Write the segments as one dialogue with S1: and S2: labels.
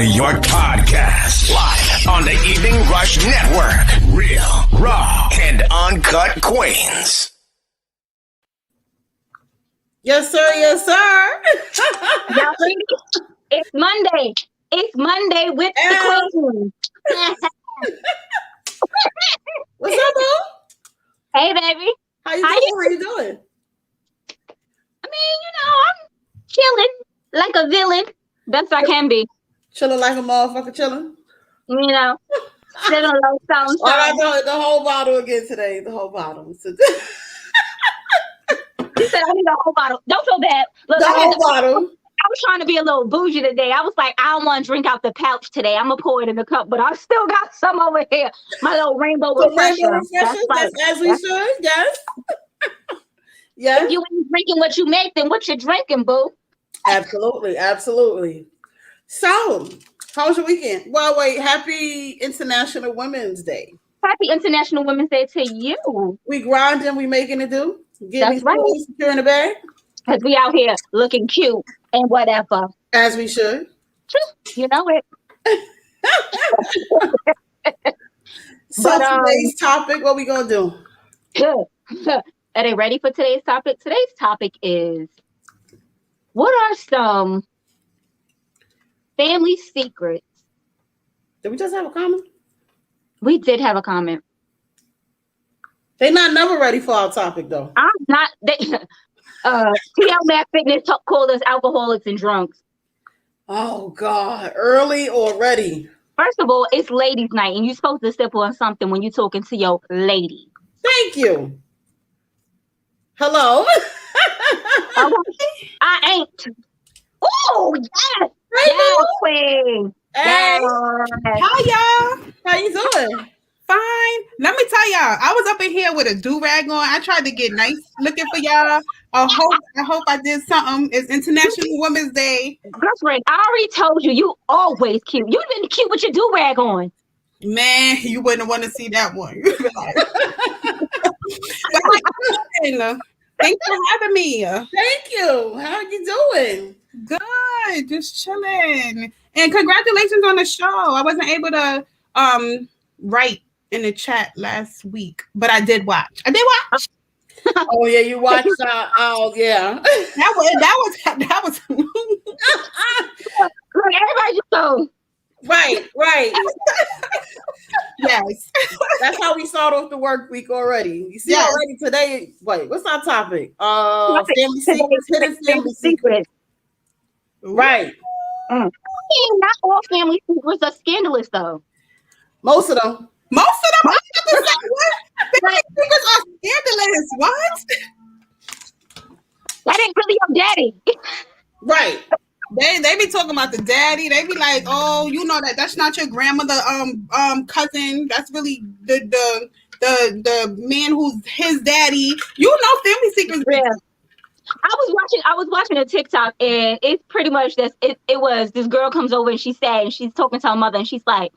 S1: New York podcast live on the Evening Rush Network. Real, raw, and uncut queens.
S2: Yes, sir. Yes, sir.
S3: Y'all ready? It's Monday. It's Monday with the queens.
S2: What's up, boo?
S3: Hey, baby.
S2: How you doing? How you doing?
S3: I mean, I'm chilling like a villain. Best I can be.
S2: Chilling like a motherfucker chilling.
S3: Sitting on low sound.
S2: All right, the whole bottle again today. The whole bottle.
S3: You said I need a whole bottle. Don't feel bad. Look,
S2: the whole bottle.
S3: I was trying to be a little bougie today. I was like, I don't want to drink out the pouch today. I'm going to pour it in the cup, but I still got some over here. My little rainbow refresher.
S2: That's as we should, yes. Yes.
S3: If you ain't drinking what you make, then what you drinking, boo?
S2: Absolutely, absolutely. So, how was your weekend? Well, wait, happy International Women's Day.
S3: Happy International Women's Day to you.
S2: We grinding, we making it do.
S3: That's right.
S2: Secure in the bag.
S3: Because we out here looking cute and whatever.
S2: As we should.
S3: You know it.
S2: So today's topic, what we gonna do?
S3: Are they ready for today's topic? Today's topic is, what are some family secrets?
S2: Did we just have a comment?
S3: We did have a comment.
S2: They're not never ready for our topic, though.
S3: I'm not. TL Mac Fitness called us alcoholics and drunks.
S2: Oh, God. Early already.
S3: First of all, it's ladies' night, and you're supposed to sip on something when you're talking to your lady.
S2: Thank you. Hello.
S3: I ain't. Oh, yes.
S2: Hey,
S3: yes, queen.
S2: Hey.
S3: Yes.
S4: Hi, y'all.
S2: How you doing?
S4: Fine. Let me tell y'all, I was up in here with a do-rag on. I tried to get nice looking for y'all. I hope I did something. It's International Women's Day.
S3: Girlfriend, I already told you, you always cute. You've been cute with your do-rag on.
S4: Man, you wouldn't want to see that one. Thanks for having me.
S2: Thank you. How are you doing?
S4: Good. Just chilling. And congratulations on the show. I wasn't able to write in the chat last week, but I did watch.
S2: Oh yeah, you watched. Oh yeah.
S4: That was.
S3: Look, everybody just go.
S2: Right.
S4: Yes.
S2: That's how we start off the work week already. You see already today. Wait, what's our topic? Family secrets, hidden family secrets. Right.
S3: Not all family secrets are scandalous, though.
S2: Most of them.
S4: I'm about to say, what? Family secrets are scandalous. What?
S3: That ain't really your daddy.
S2: Right.
S4: They be talking about the daddy. They be like, oh, you know that's not your grandmother cousin. That's really the man who's his daddy. You know, family secrets.
S3: Yeah. I was watching a TikTok, and it's pretty much this. It was this girl comes over and she's sad, and she's talking to her mother, and she's like,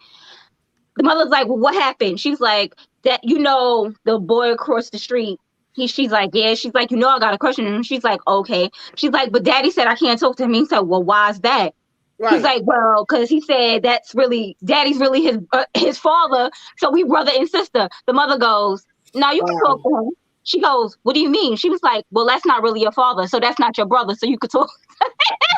S3: the mother's like, well, what happened? She's like, that the boy across the street. She's like, yeah. She's like, I got a question. And she's like, okay. She's like, but daddy said I can't talk to him. He said, well, why is that? Right. He's like, well, because he said daddy's really his father. So we brother and sister. The mother goes, no, you can talk to him. She goes, what do you mean? She was like, well, that's not really your father. So that's not your brother. So you could talk.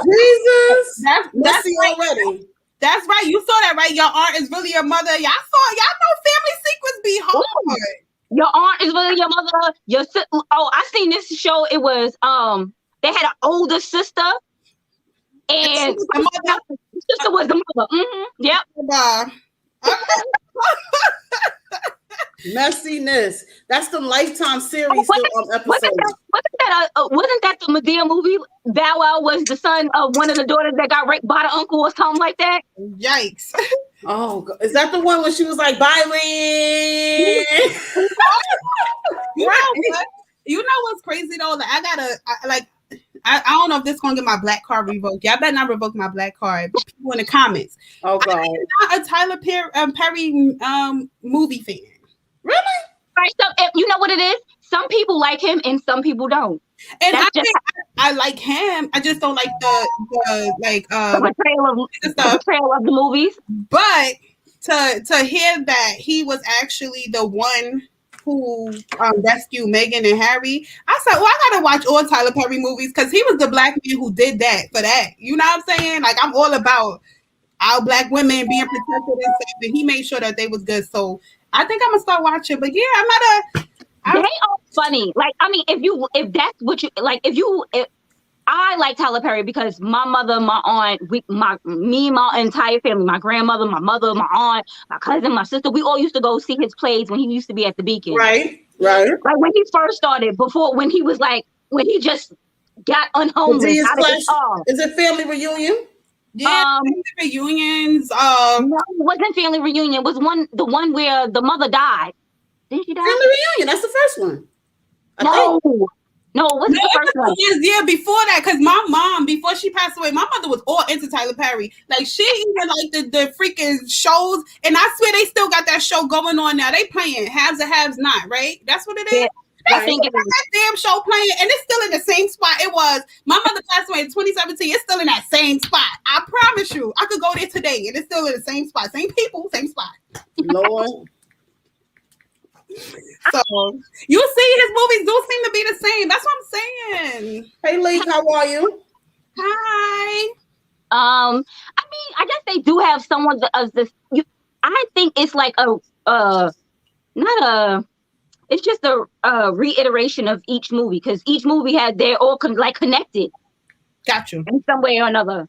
S2: Jesus.
S4: That's
S2: right. Already.
S4: That's right. You saw that, right? Your aunt is really your mother. Y'all know family secrets be hard.
S3: Your aunt is really your mother. I seen this show. It was they had an older sister, and the sister was the mother. Mm-hmm. Yep.
S2: Messiness. That's the Lifetime series episode.
S3: Wasn't that the Medea movie? Bow Wow was the son of one of the daughters that got raped by the uncle or something like that.
S4: Yikes.
S2: Oh, is that the one when she was like, bye, Lynn?
S4: You know what's crazy though? Like, I don't know if this is gonna get my black card revoked. Y'all better not revoke my black card. People in the comments.
S2: Oh God.
S4: I'm not a Tyler Perry movie fan.
S2: Really?
S3: Right. So you know what it is? Some people like him and some people don't.
S4: And I like him. I just don't like the
S3: portrayal of the movies.
S4: But to hear that he was actually the one who rescued Meghan and Harry, I said, well, I gotta watch all Tyler Perry movies because he was the black man who did that for that. You know what I'm saying? Like, I'm all about our black women being protected and stuff, and he made sure that they was good. So I think I'm gonna start watching. But yeah,
S3: they are funny. Like, I mean, if that's what you like, if I like Tyler Perry because my mother, my aunt, my entire family, my grandmother, my mother, my aunt, my cousin, my sister, we all used to go see his plays when he used to be at the Beacon.
S2: Right.
S3: Like when he first started, when he just got unhomeless.
S2: Is it Family Reunion?
S4: Yeah, reunions.
S3: No, it wasn't Family Reunion. It was the one where the mother died. Didn't she die?
S2: Family Reunion. That's the first one.
S3: No, it wasn't the first one.
S4: Yeah, before that, because my mom, before she passed away, my mother was all into Tyler Perry. Like, she even liked the freaking shows, and I swear they still got that show going on now. They playing Haves and Haves Not, right? That's what it is.
S3: Yeah.
S4: I think that damn show playing, and it's still in the same spot it was. My mother passed away in 2017. It's still in that same spot. I promise you. I could go there today, and it's still in the same spot. Same people, same spot.
S2: Lord.
S4: So you see, his movies do seem to be the same. That's what I'm saying.
S2: Hey, Lee, how are you?
S4: Hi.
S3: I mean, I guess they do have someone of this. I think it's like it's just a reiteration of each movie because each movie they're all connected.
S4: Got you.
S3: In some way or another.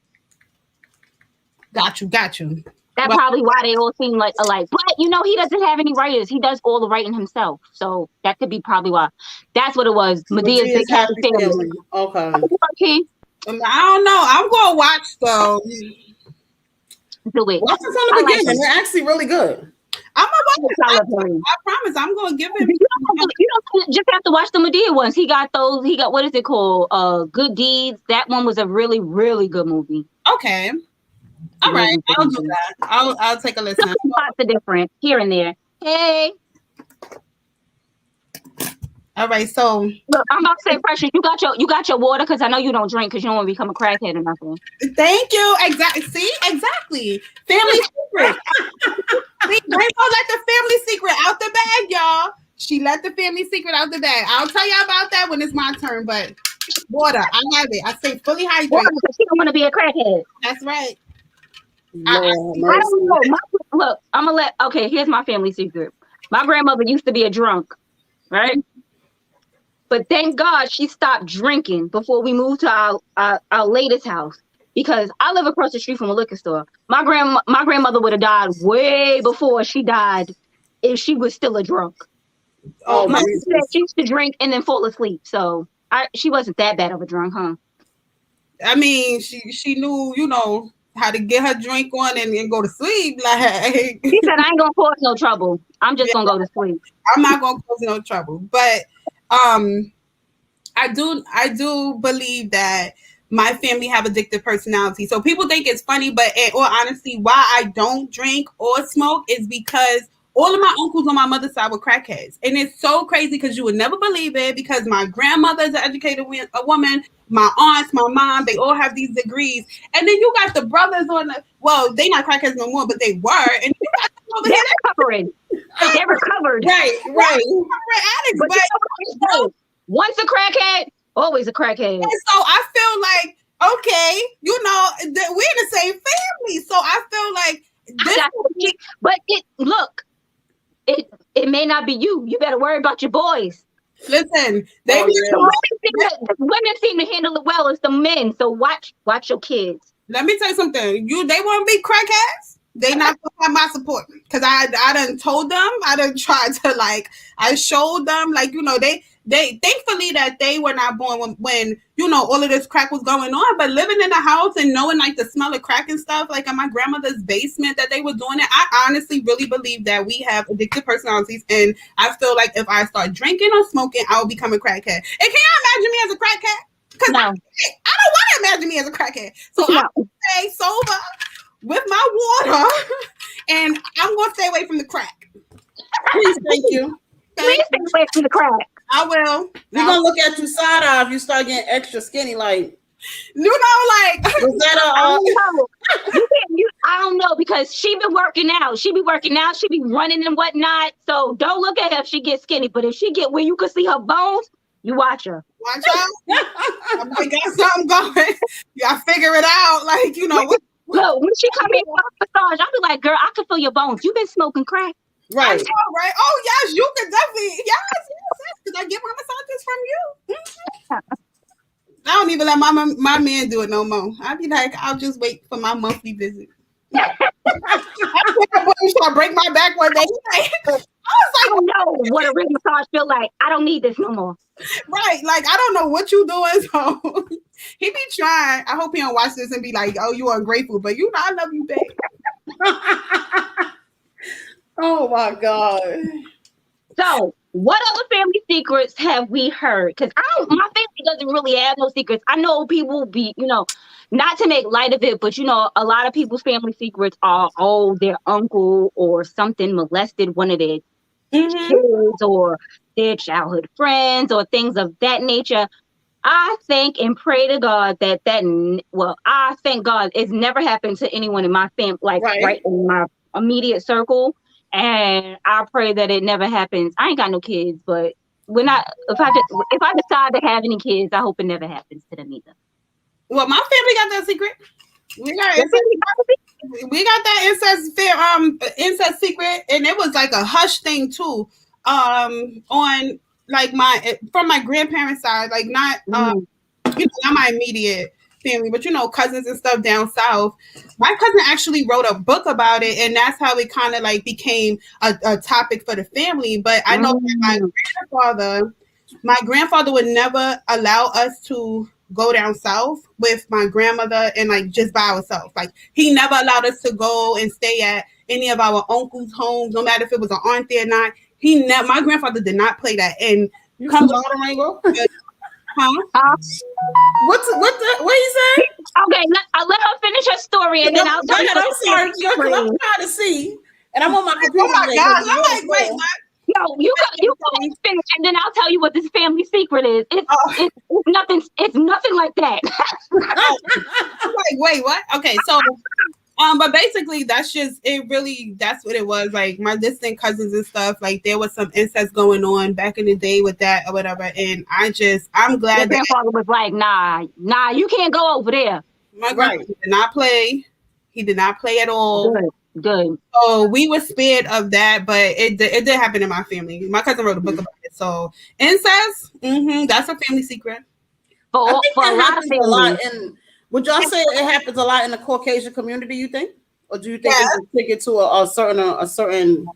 S4: Got you.
S3: That's probably why they all seem like alike. But, he doesn't have any writers. He does all the writing himself. So that could be probably why. That's what it was. Medea's Big Happy Family.
S2: Okay.
S3: Okay.
S4: I don't know. I'm going to watch, though.
S3: Do it.
S2: Watch it from the beginning. They're actually really good.
S4: I'm going to watch it. I promise. I'm going to give it.
S3: You don't just have to watch the Medea ones. He got those. He got, what is it called? Good Deeds. That one was a really, really good movie.
S4: Okay. All right, I'll do that. I'll take a listen.
S3: Lots of different here and there. Hey.
S4: All right, so
S3: look, I'm about to say, Precious, you got your water because I know you don't drink because you don't want to become a crackhead or nothing.
S4: Thank you. Exactly. Family secret. See, Rainbow let the family secret out the bag, y'all. She let the family secret out the bag. I'll tell y'all about that when it's my turn, but water, I have it. I stay fully hydrated.
S3: Water because she don't want to be a crackhead.
S4: That's right.
S3: I don't know. Look, I'm gonna here's my family secret. My grandmother used to be a drunk, right? But thank God she stopped drinking before we moved to our latest house because I live across the street from a liquor store. My grandmother would have died way before she died if she was still a drunk.
S2: Oh,
S3: my mom said she used to drink and then fall asleep, so she wasn't that bad of a drunk, huh?
S4: I mean, she knew, how to get her drink on and go to sleep. Like,
S3: she said, I ain't gonna cause no trouble. I'm just gonna go to sleep.
S4: I'm not gonna cause no trouble. But I do believe that my family have addictive personality. So people think it's funny, but in all honesty, why I don't drink or smoke is because all of my uncles on my mother's side were crackheads. And it's so crazy because you would never believe it because my grandmother is an educated woman, my aunts, my mom, they all have these degrees. And then you got the brothers they not crackheads no more, but they were. And you got them over here.
S3: Recovering. They recovered.
S4: Right. Addicts, but
S3: once a crackhead, always a crackhead. And
S4: so I feel like, okay, we're in the same family. So I feel like
S3: it may not be you. You better worry about your boys.
S4: Listen,
S3: women seem to handle it well as the men. So watch your kids. Let
S4: me tell you something. They want to be crackheads. They not gonna have my support because I done told them. I done tried to I showed them they thankfully that they were not born when all of this crack was going on. But living in the house and knowing the smell of crack and stuff in my grandmother's basement that they were doing it, I honestly really believe that we have addictive personalities, and I feel like if I start drinking or smoking, I will become a crackhead. And can you imagine me as a crackhead? Because I don't want to imagine me as a crackhead. So I will stay sober with my water, and I'm gonna stay away from the crack.
S2: Please, thank you.
S3: Please stay away from the crack.
S4: I will.
S2: We're gonna look at you side eye if you start getting extra skinny. Like,
S4: like
S2: was that
S3: I don't know. I don't know because she been working out. She be working out. She be running and whatnot. So don't look at her if she gets skinny. But if she get where you can see her bones, you watch her.
S4: Watch out. I might got something going. Y'all figure it out. Like,
S3: Look, when she come in for massage, I'll be like, girl, I can feel your bones. You been smoking crack.
S2: right?
S4: I know, right? Oh, yes, you can definitely. Yes. Because I get my massages from you. I don't even let my man do it no more. I'll be like, I'll just wait for my monthly visit. I break my back one day. I was like,
S3: I don't know what a real massage feel like. I don't need this no more.
S4: Right. Like, I don't know what you doing. So he be trying. I hope he don't watch this and be like, oh, you ungrateful. But I love you, babe.
S2: Oh my God.
S3: So, what other family secrets have we heard? Because my family doesn't really have no secrets. I know people be, not to make light of it, but a lot of people's family secrets are, their uncle or something molested one of their kids or their childhood friends or things of that nature. I thank and pray to God I thank God it's never happened to anyone in my family, like right in my immediate circle. And I pray that it never happens. I ain't got no kids, but if I decide to have any kids, I hope it never happens to them either.
S4: Well, my family got that secret. We got that incest secret, and it was like a hush thing too. On like from my grandparents' side, like not not my immediate family, but cousins and stuff down south. My cousin actually wrote a book about it, and that's how it kind of like became a topic for the family. But I know that my grandfather would never allow us to go down south with my grandmother and like just by ourselves. Like he never allowed us to go and stay at any of our uncles' homes, no matter if it was an aunt there or not. My grandfather did not play that. And
S2: come on, Rainbow.
S3: Huh?
S2: What you say?
S3: Okay, let her finish her story and then I'll tell you.
S2: I'm sorry, I'm trying to see, and I'm on my computer.
S4: Oh my God! I'm like, wait, what?
S3: No, you can finish, and then I'll tell you what this family secret is. It's nothing. It's nothing like that.
S4: I'm like, wait, what? Okay, so, but basically, that's what it was. Like my distant cousins and stuff. Like there was some incest going on back in the day with that or whatever. And I'm glad
S3: your grandfather was like, nah, you can't go over there.
S4: My grandfather did not play. He did not play at all.
S3: Good.
S4: So we were spared of that, but it did happen in my family. My cousin wrote a book about it. So incest, that's a family secret.
S3: For a lot of families.
S2: Would y'all say it happens a lot in the Caucasian community? You think, or do you think it's a ticket to a certain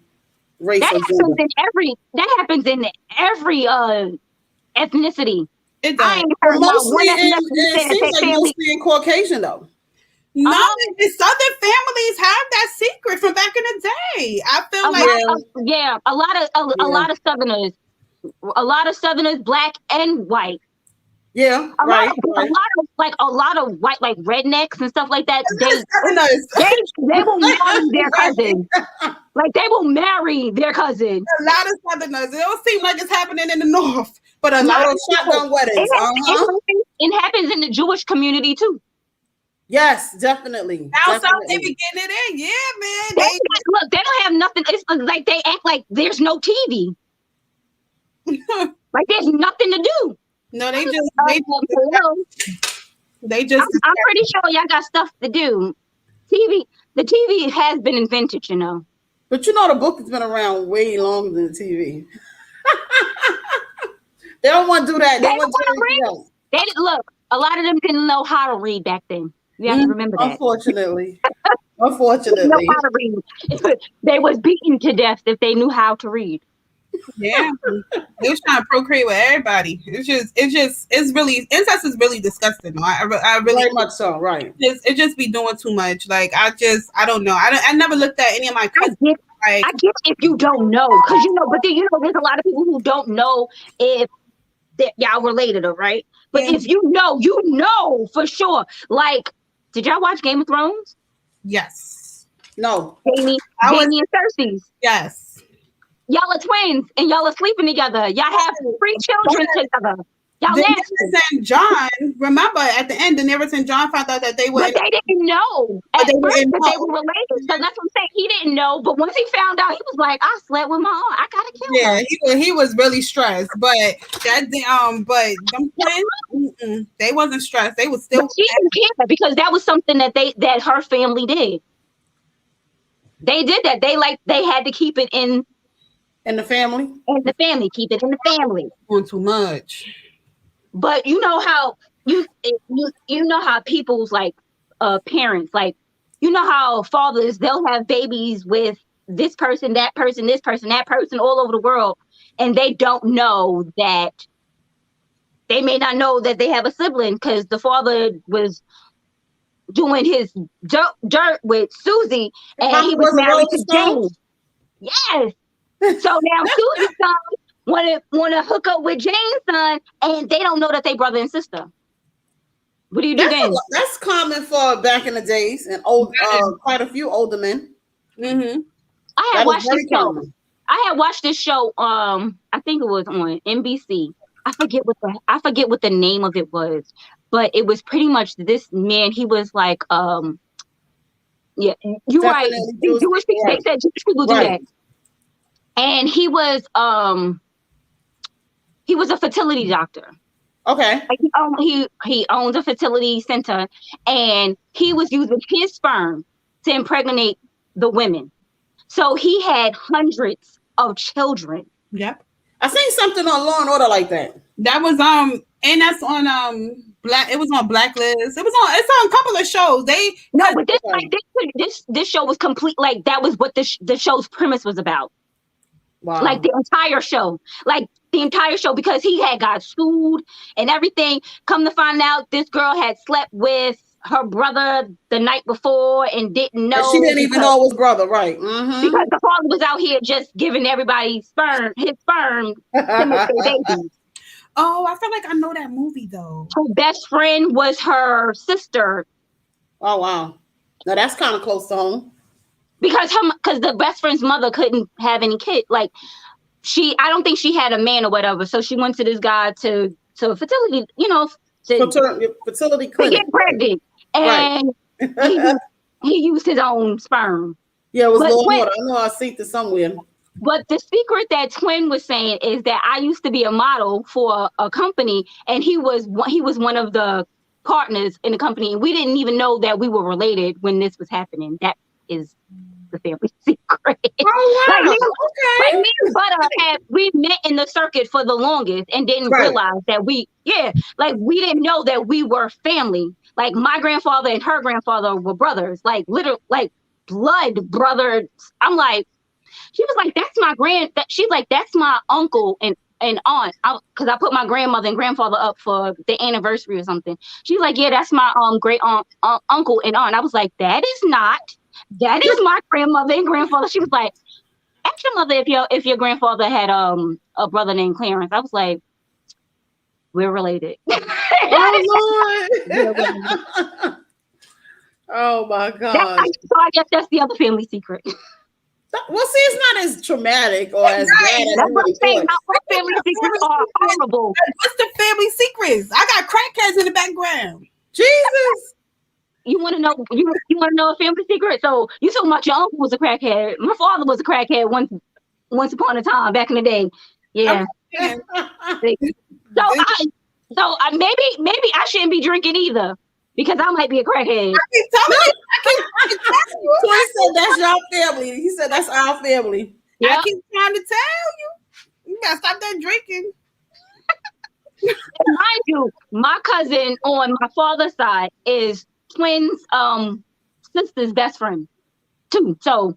S2: race?
S3: That happens in every ethnicity.
S4: It does.
S2: It seems like mostly in Caucasian though.
S4: No, the Southern families have that secret from back in the day. I feel
S3: a lot of Southerners, black and white.
S2: Yeah,
S3: a lot of white, like rednecks and stuff like that. They will marry their cousin. Like they will marry their cousin.
S4: A lot of Southerners. It don't seem like it's happening in the North, but a lot of shotgun weddings.
S3: It happens in the Jewish community too.
S2: Yes, definitely.
S4: Now south they be getting it in. Yeah, man.
S3: Look, they don't have nothing. It's like they act like there's no TV. Like there's nothing to do.
S4: No, they just.
S3: I'm pretty sure y'all got stuff to do. The TV has been invented,
S2: But the book has been around way longer than the TV. They don't want to do that. They want to do anything else.
S3: Look, a lot of them didn't know how to read back then. You have to remember that.
S2: Unfortunately.
S3: They know how to read. They was beaten to death if they knew how to read.
S4: Yeah, they was trying to procreate with everybody. It's really incest is really disgusting. I really
S2: very much so. Right.
S4: It just be doing too much. Like I don't know. I never looked at any of my cousins.
S3: I get if you don't know, because but then there's a lot of people who don't know if y'all related, all right? But if you know for sure. Like, did y'all watch Game of Thrones?
S4: Yes.
S2: No.
S3: Jamie and Cersei.
S4: Yes.
S3: Y'all are twins and y'all are sleeping together. Y'all have 3 children together. Y'all nasty.
S4: Daenerys and John, remember at the end, Daenerys and John found out that they were.
S3: But they didn't know at first that they were related. So that's what I'm saying. He didn't know, but once he found out, he was like, "I slept with my own. I gotta kill her."
S4: Yeah, he was really stressed. But but them twins, they wasn't stressed. They was still.
S3: But she didn't care because that was something that her family did. They did that. They had to keep it in
S2: the family.
S3: Keep it in the family.
S4: Doing too much.
S3: But you know how you know how people's like parents, like, you know how fathers, they'll have babies with this person, that person, this person, that person all over the world, and they don't know that they may not know that they have a sibling because the father was doing his dirt with Susie and he was married to James. Yes. So now Susie's son want to hook up with Jane's son, and they don't know that they brother and sister. What do you do then?
S2: That's common for back in the days, and quite a few older men.
S4: Mm-hmm.
S3: I had watched this show. I had watched this show. I think it was on NBC. I forget what the name of it was, but it was pretty much this man. He was like, yeah, you're right. Jewish people. They said Jewish people do that, and he was a fertility doctor.
S2: Okay.
S3: He owns a fertility center, and he was using his sperm to impregnate the women. So he had hundreds of children.
S4: Yep.
S2: I seen something on Law and Order like that.
S4: That was and that's on Black. It was on Blacklist. It's on a couple of shows.
S3: But this show was complete. Like that was what the show's premise was about.
S2: Wow.
S3: Like the entire show. Because he had got sued and everything. Come to find out, this girl had slept with her brother the night before and didn't know.
S2: And she didn't even know it was brother, right? Mm-hmm.
S3: Because the father was out here just giving everybody his sperm to make their babies.
S4: Oh, I feel like I know that movie though.
S3: Her best friend was her sister.
S2: Oh wow. Now that's kind of close to home.
S3: Because the best friend's mother couldn't have any kid. Like I don't think she had a man or whatever. So she went to this guy to fertility, fertility clinic to get pregnant. And he used his own sperm.
S2: Yeah, it was Law and Order. I know I seen it somewhere.
S3: But the secret that Twin was saying is that I used to be a model for a company, and he was one of the partners in the company, and we didn't even know that we were related when this was happening. That is the family secret.
S2: Oh wow!
S3: Like me and Butter we met in the circuit for the longest and didn't realize that we didn't know that we were family. Like my grandfather and her grandfather were brothers, like literal, like blood brothers. I'm like, she was like, that's my she's like, that's my uncle and aunt. Because I put my grandmother and grandfather up for the anniversary or something. She's like, yeah, that's my great aunt, uncle and aunt. I was like, that is my grandmother and grandfather. She was like, ask your mother if your grandfather had a brother named Clarence. I was like, we're related.
S2: Oh Lord. Oh my God.
S3: So I guess that's the other family secret.
S2: Well, see, it's not as traumatic or as bad as
S3: that's what I'm saying. Our family secrets are horrible.
S4: What's the family secrets? I got crackheads in the background.
S2: Jesus.
S3: You want to know? You want to know a family secret? So you talking about your uncle was a crackhead? My father was a crackhead once upon a time back in the day. Yeah. So maybe I shouldn't be drinking either because I might be a crackhead.
S4: I keep telling you.
S2: Twin said that's your family. He said that's our family.
S3: Yep.
S4: I keep trying to tell you. You gotta stop that drinking.
S3: Mind you, my cousin on my father's side is Twin's sister's best friend too. So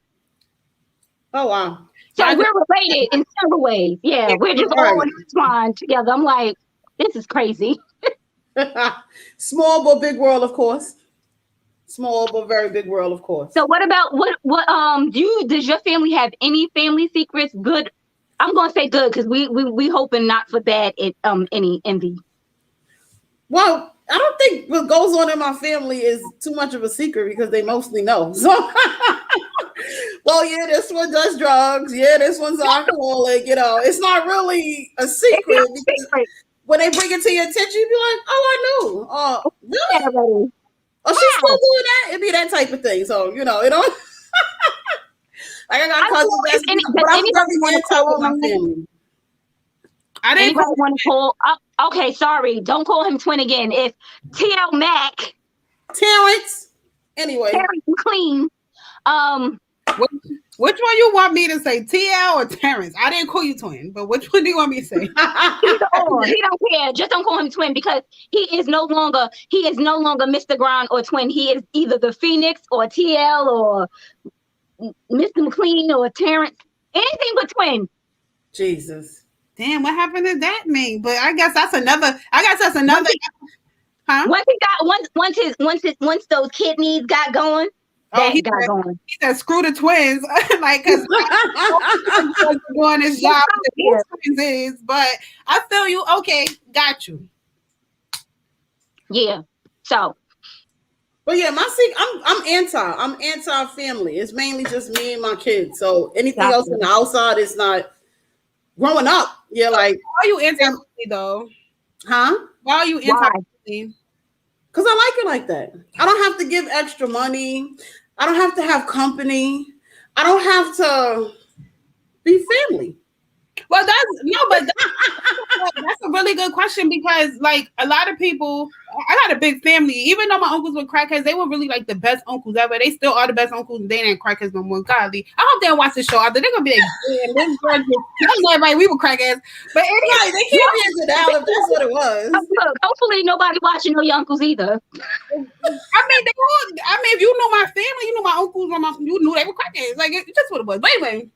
S2: oh wow.
S3: So we're related in several ways. Yeah, we're just all intertwined together. I'm like, this is crazy.
S2: Small but big world, of course. Small but very big world, of course.
S3: So what about does your family have any family secrets? Good. I'm gonna say good because we hoping not for bad any envy.
S2: Well, I don't think what goes on in my family is too much of a secret because they mostly know. So, well, well, yeah, this one does drugs. Yeah, this one's alcoholic. You know, it's not really a secret because when they bring it to your attention, you be like, oh, I knew. Oh, really? Oh, she's still doing that? It'd be that type of thing. So, you know, it don't. Like I got cousins that's, but I'm very anti with my family.
S3: I didn't want to call. Okay, sorry. Don't call him twin again. It's TL Mac.
S2: Terrence. Anyway.
S3: Terrence McLean.
S4: Which one you want me to say, TL or Terrence? I didn't call you twin, but which one do you want me to say?
S3: Either or. He don't care. Just don't call him twin because he is no longer Mr. Grind or twin. He is either the Phoenix or TL or Mr. McLean or Terrence. Anything but twin.
S2: Jesus.
S4: Damn, what happened to that mean? But I guess that's another. Huh?
S3: Once those kidneys got going. He said,
S4: screw the twins. Like, because doing his job, the twins is. But I feel you. Okay, got you.
S3: Yeah. So.
S2: But yeah, I'm anti-family. It's mainly just me and my kids. So anything else on the outside is not. Growing up, yeah, like.
S4: Why are you anti-family though?
S2: Huh?
S4: Why are you anti-family?
S2: Because I like it like that. I don't have to give extra money. I don't have to have company. I don't have to be family.
S4: Well, that's a really good question because, like, a lot of people, I got a big family. Even though my uncles were crackheads, they were really like the best uncles ever. They still are the best uncles. They ain't crackheads no more. Godly. I hope they don't watch this show out there. They're gonna be like, damn, this girl just everybody we were crackheads. But anyway, they can't be into that if that's what it was.
S3: Look, hopefully nobody watching no your uncles either.
S4: I mean, if you know my family, you know my uncles, you knew they were crackheads. Like, it's just what it was. But anyway.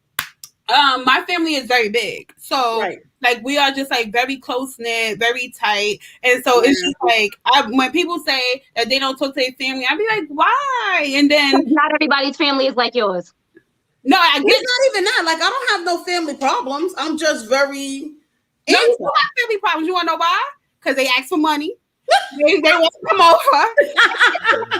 S4: My family is very big, so like we are just like very close knit, very tight, and so it's just like when people say that they don't talk to their family, I'd be like, why? And then
S3: not everybody's family is like yours.
S4: No, I guess
S2: it's not even that. Like I don't have no family problems. I'm just very.
S4: No, you don't have family problems. You want to know why? Because they ask for money. They want to come over.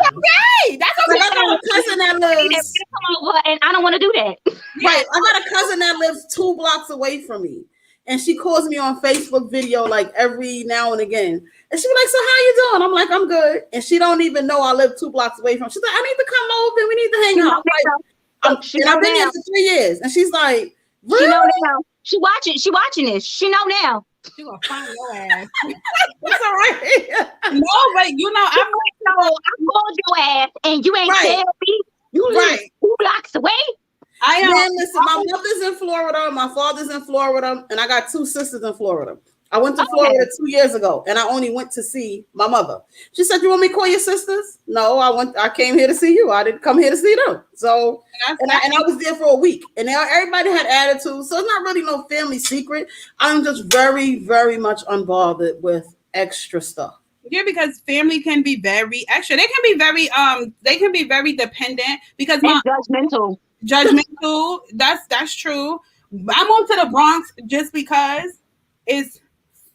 S4: Okay, that's okay.
S2: I got a cousin that lives.
S3: Come over, and I don't want to do that.
S2: Right, I got a cousin that lives 2 blocks away from me, and she calls me on Facebook video like every now and again, and she be like, "So how you doing?" I'm like, "I'm good," and she don't even know I live 2 blocks away from. She's like, "I need to come over. We need to hang out." And I've been here for 3 years, and she's like, "Really?"
S3: She know now. She watching this. She know now.
S4: She gonna find your ass.
S2: That's all right.
S4: No, but you know,
S3: I called your ass, and you ain't tell me. You live 2 blocks away.
S2: Man, listen, my mother's in Florida, my father's in Florida, and I got 2 sisters in Florida. I went to Florida 2 years ago, and I only went to see my mother. She said, "You want me to call your sisters?" No, I came here to see you. I didn't come here to see them. So, and I was there for a week, and everybody had attitude. So it's not really no family secret. I'm just very, very much unbothered with extra stuff.
S4: Yeah, because family can be very extra. They can be very dependent because
S3: judgmental.
S4: Judgmental. That's true. I moved to the Bronx just because it's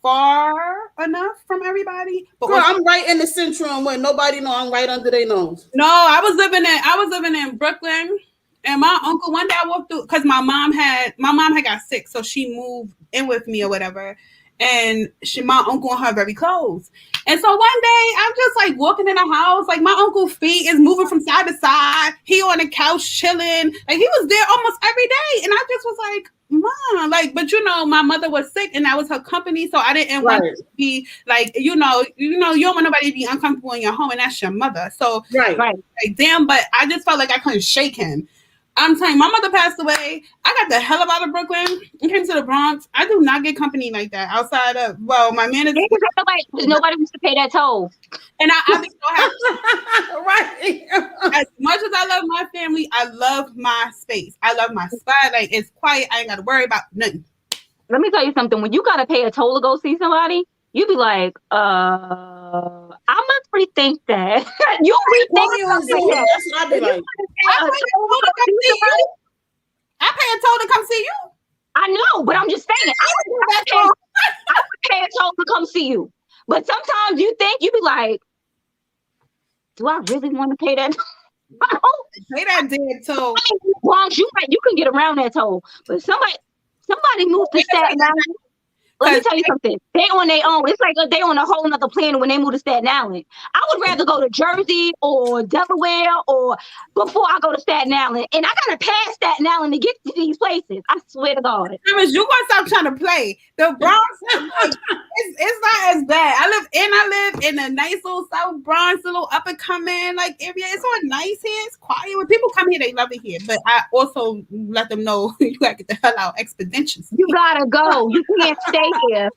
S4: far enough from everybody. But
S2: girl, I'm right in the central where nobody know I'm right under their nose.
S4: No, I was living in Brooklyn, and my uncle one day I walked through because my mom had got sick, so she moved in with me or whatever. And my uncle and her are very close. And so one day I'm just like walking in the house, like my uncle's feet is moving from side to side. He on the couch chilling. Like he was there almost every day. And I just was like, Mom, like, but you know, my mother was sick and that was her company. So I didn't want to be like, you don't want nobody to be uncomfortable in your home, and that's your mother. So
S2: right.
S4: Like, damn, but I just felt like I couldn't shake him. I'm telling you, my mother passed away. I got the hell out of Brooklyn and came to the Bronx. I do not get company like that outside of, my manager.
S3: Nobody wants to pay that toll.
S4: And I be so happy. Right. As much as I love my family, I love my space. I love my spot. Like, it's quiet. I ain't got to worry about nothing.
S3: Let me tell you something. When you got to pay a toll to go see somebody, you be like, I must rethink that. You rethink something.
S2: That's what I be like.
S4: I pay a toll to come see you.
S3: I know, but I'm just saying. I would pay a toll to come see you. But sometimes you be like, do I really want to pay that?
S4: Pay that damn toll.
S3: Bronx, you can get around that toll, but somebody moved to Staten Island. Let me tell you something. They on their own. It's like they on a whole nother planet when they move to Staten Island. I would rather go to Jersey or Delaware or before I go to Staten Island. And I gotta pass Staten Island to get to these places. I swear to God.
S4: You gonna stop trying to play. The Bronx, it's not as bad. I live in a nice little South Bronx, a little up and coming like area. It's all nice here. It's quiet. When people come here, they love it here. But I also let them know you gotta get the hell out expeditiously.
S3: You gotta go. You can't stay here.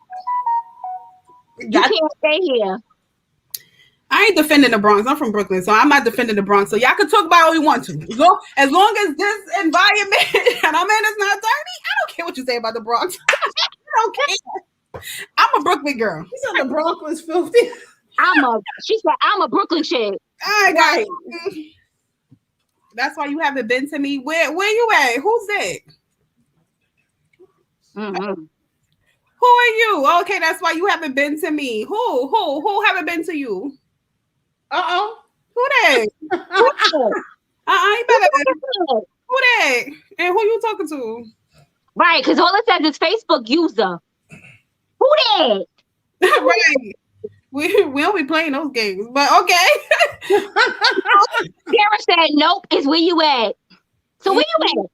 S3: You can't stay here.
S4: I ain't defending the Bronx. I'm from Brooklyn, so I'm not defending the Bronx. So y'all can talk about all you want to. As long as this environment and I'm in is not dirty, I don't care what you say about the Bronx. I don't care. I'm a Brooklyn girl.
S2: She said the Bronx was filthy.
S3: She said I'm a Brooklyn chick.
S4: Right. That's why you haven't been to me. Where you at? Who's that?
S3: Mm-hmm.
S4: Who are you? Okay, that's why you haven't been to me. Who haven't been to you? Who that? You better. Who that? And who you talking to?
S3: Right, because all it says is Facebook user. Who that?
S4: Right. We don't be playing those games, but okay.
S3: Sarah said, "Nope, it's where you at." So where you at?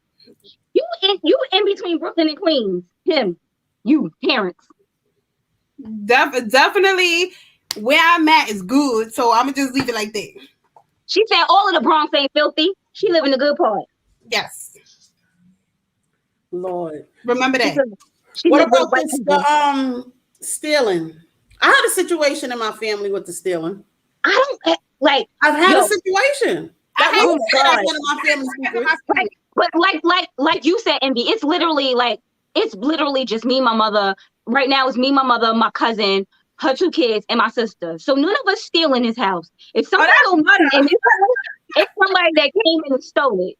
S3: You in between Brooklyn and Queens. Him. You, parents.
S4: Definitely where I'm at is good, so I'm gonna just leave it like that.
S3: She said all of the Bronx ain't filthy. She live in the good part.
S4: Yes.
S2: Lord.
S4: Remember that.
S2: What about the stealing? I had a situation in my family with the stealing.
S3: I don't like.
S2: I've had a situation. That was one of my family secrets.
S3: But like you said, Envy, it's literally just me, my mother. Right now, it's me, my mother, my cousin, her 2 kids, and my sister. So none of us steal in his house. If somebody it's somebody that came and stole it.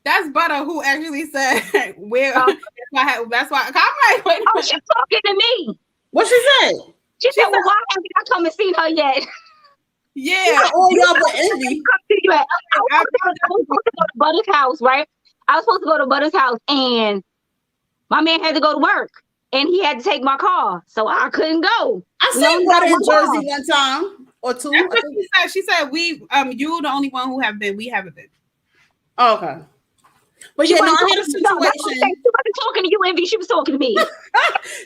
S4: That's Butter who actually said where. That's why I'm like, wait.
S3: Oh, she's talking to me.
S2: What she said?
S3: She said, "Well, why haven't I come and seen her yet?"
S4: Yeah.
S2: All y'all but Envy.
S3: I was supposed to go to Butter's house, right? I was supposed to go to Butter's house, and my man had to go to work, and he had to take my car, so I couldn't go.
S2: I seen Butter in Jersey one time or two.
S4: That's what she said. She said you the only one who have been. We haven't been.
S2: Oh, okay. But yeah, no, I had a situation.
S3: She wasn't talking to you, Envy. She was talking to me.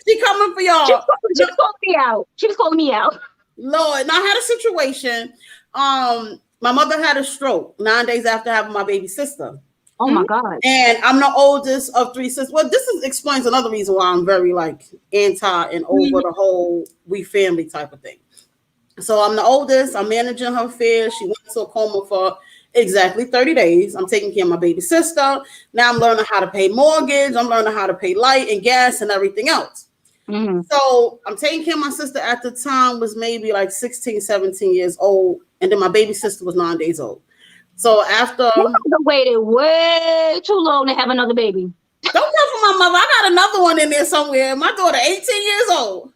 S2: She coming for y'all.
S3: She was calling me out. She was calling me out.
S2: Lord, now I had a situation. My mother had a stroke 9 days after having my baby sister.
S3: Oh my God.
S2: And I'm the oldest of 3 sisters. Well, explains another reason why I'm very anti and over the whole we family type of thing. So I'm the oldest. I'm managing her affairs. She went into a coma for exactly 30 days. I'm taking care of my baby sister. Now I'm learning how to pay mortgage. I'm learning how to pay light and gas and everything else. Mm-hmm. So I'm taking care of my sister at the time was maybe 16, 17 years old. And then my baby sister was 9 days old. So after
S3: waited way too long to have another baby.
S2: Don't come for my mother. I got another one in there somewhere. My daughter, 18 years old.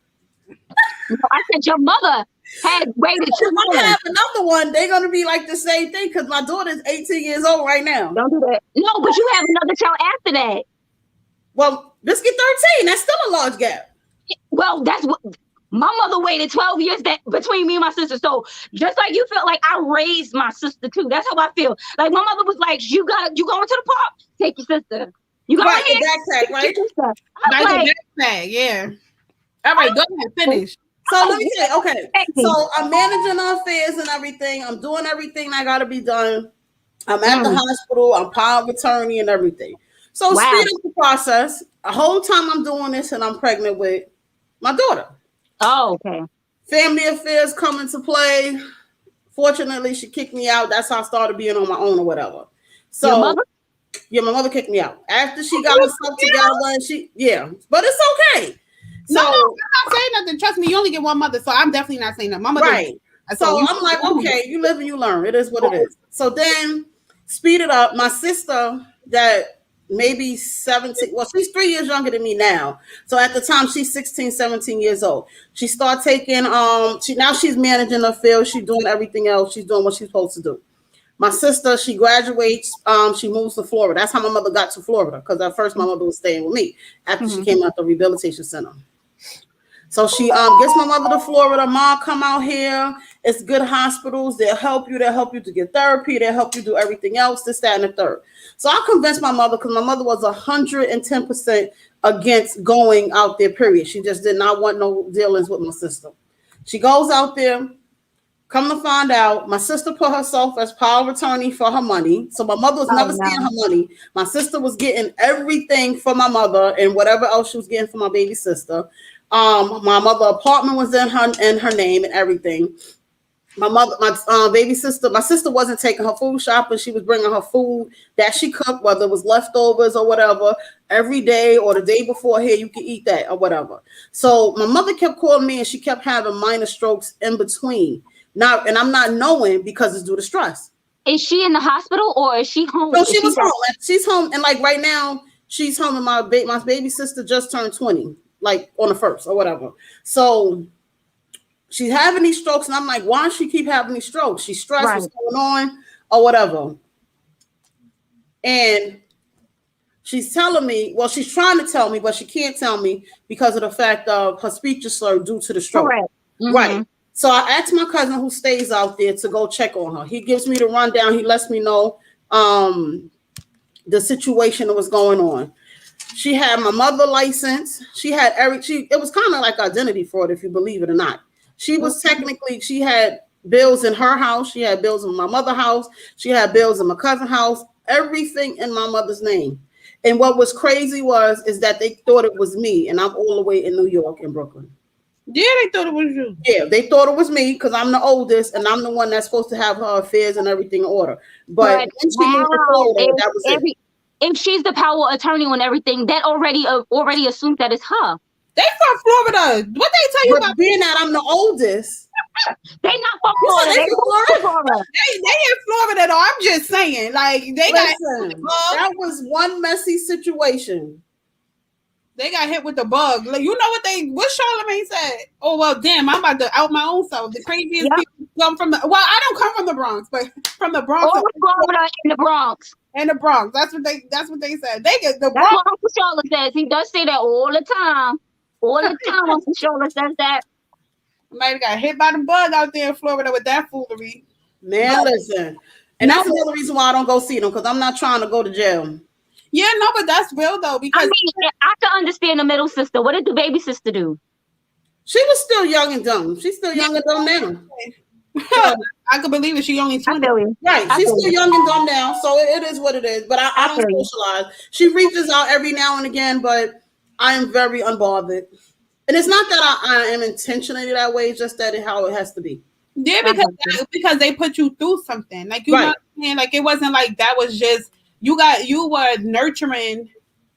S3: No, I said your mother had waited too long.
S2: If I have another one, they're gonna be like the same thing because my daughter's 18 years old right now.
S3: Don't do that. No, but you have another child after that.
S2: Well, let's get 13. That's still a large gap.
S3: Well, that's what my mother waited 12 years between me and my sister. So just like you felt like I raised my sister too. That's how I feel. Like my mother was like, you going to the park? Take your sister. You got
S2: right, backpack, right?
S4: Backpack, yeah. All right, go ahead, finish.
S2: So let me tell you, okay. So I'm managing our affairs and everything. I'm doing everything that got to be done. I'm at the hospital. I'm power of attorney and everything. So speed up the process. The whole time I'm doing this and I'm pregnant with my daughter.
S3: Oh, okay.
S2: Family affairs come into play. Fortunately, she kicked me out. That's how I started being on my own or whatever. So,
S3: your mother?
S2: Yeah, my mother kicked me out. After she got herself together, but it's okay. So,
S4: no, I'm not saying nothing. Trust me, you only get one mother, so I'm definitely not saying that. Mama,
S2: right. So I'm like, okay, you live and you learn. It is what it is. So then, speed it up. My sister that maybe 17, well, she's 3 years younger than me now. So at the time, she's 16, 17 years old. She started taking, now she's managing her field. She's doing everything else. She's doing what she's supposed to do. My sister, she graduates. She moves to Florida. That's how my mother got to Florida, because at first my mother was staying with me after she came out the rehabilitation center. So she gets my mother to Florida. Mom, come out here. It's good hospitals. They'll help you. They'll help you to get therapy. They'll help you do everything else, this, that, and the third. So I convinced my mother, because my mother was 110% against going out there, period. She just did not want no dealings with my sister. She goes out there. Come to find out, my sister put herself as power of attorney for her money. So my mother was never seeing her money. My sister was getting everything for my mother and whatever else she was getting for my baby sister. My mother apartment was in her name and everything. My baby sister, my sister wasn't taking her food shopping. She was bringing her food that she cooked, whether it was leftovers or whatever, every day or the day before. Here, you can eat that or whatever. So my mother kept calling me, and she kept having minor strokes in between. Now, and I'm not knowing because it's due to stress.
S3: Is she in the hospital or is she home?
S2: No, she was home. She's home, and like right now, she's home. And my baby sister just turned 20. Like on the 1st or whatever. So she's having these strokes, and I'm like, why does she keep having these strokes? She's stressed, what's going on, or whatever. And she's telling me, well, she's trying to tell me, but she can't tell me because of the fact of her speech is slurred due to the stroke. Right. So I asked my cousin who stays out there to go check on her. He gives me the rundown. He lets me know the situation that was going on. She had my mother license. She had it was kind of like identity fraud, if you believe it or not. She was technically, she had bills in her house. She had bills in my mother's house. She had bills in my cousin's house, everything in my mother's name. And what was crazy is that they thought it was me, and I'm all the way in New York, in Brooklyn.
S4: Yeah, they thought it was you.
S2: Yeah, they thought it was me because I'm the oldest, and I'm the one that's supposed to have her affairs and everything in order. But when she moved to Florida, that was it.
S3: If she's the power attorney on everything, that already assumes that it's her.
S4: They from Florida. What they tell you about
S2: being that I'm the oldest?
S3: They not from Florida. They from Florida.
S4: They in Florida though. I'm just saying, like they got
S2: that was one messy situation.
S4: They got hit with the bug. Like, you know what Charlamagne said? Oh well, damn! I'm about to out my own self. The craziest people come from the. Well, I don't come from the Bronx, but from the Bronx.
S3: In the Bronx.
S4: In the Bronx. That's what they said. They get the.
S3: That's what Uncle Charlotte says. He does say that all the time. All the time, Uncle Charlotte says that.
S4: Might have got hit by the bug out there in Florida with that foolery.
S2: Man, listen. And that's another reason why I don't go see them, because I'm not trying to go to jail.
S4: Yeah, no, but that's real though. Because
S3: I mean, I can understand the middle sister. What did the baby sister do?
S2: She was still young and dumb. She's still young and dumb now.
S4: So, I could believe it. She only 20.
S2: Right. She's still young and dumb now. So it is what it is. But I don't socialize. She reaches out every now and again, but I am very unbothered. And it's not that I am intentionally that way, it's just that it's how it has to be.
S4: Yeah, because they put you through something. Like, you know what I'm saying? Like, it wasn't like that was just you were nurturing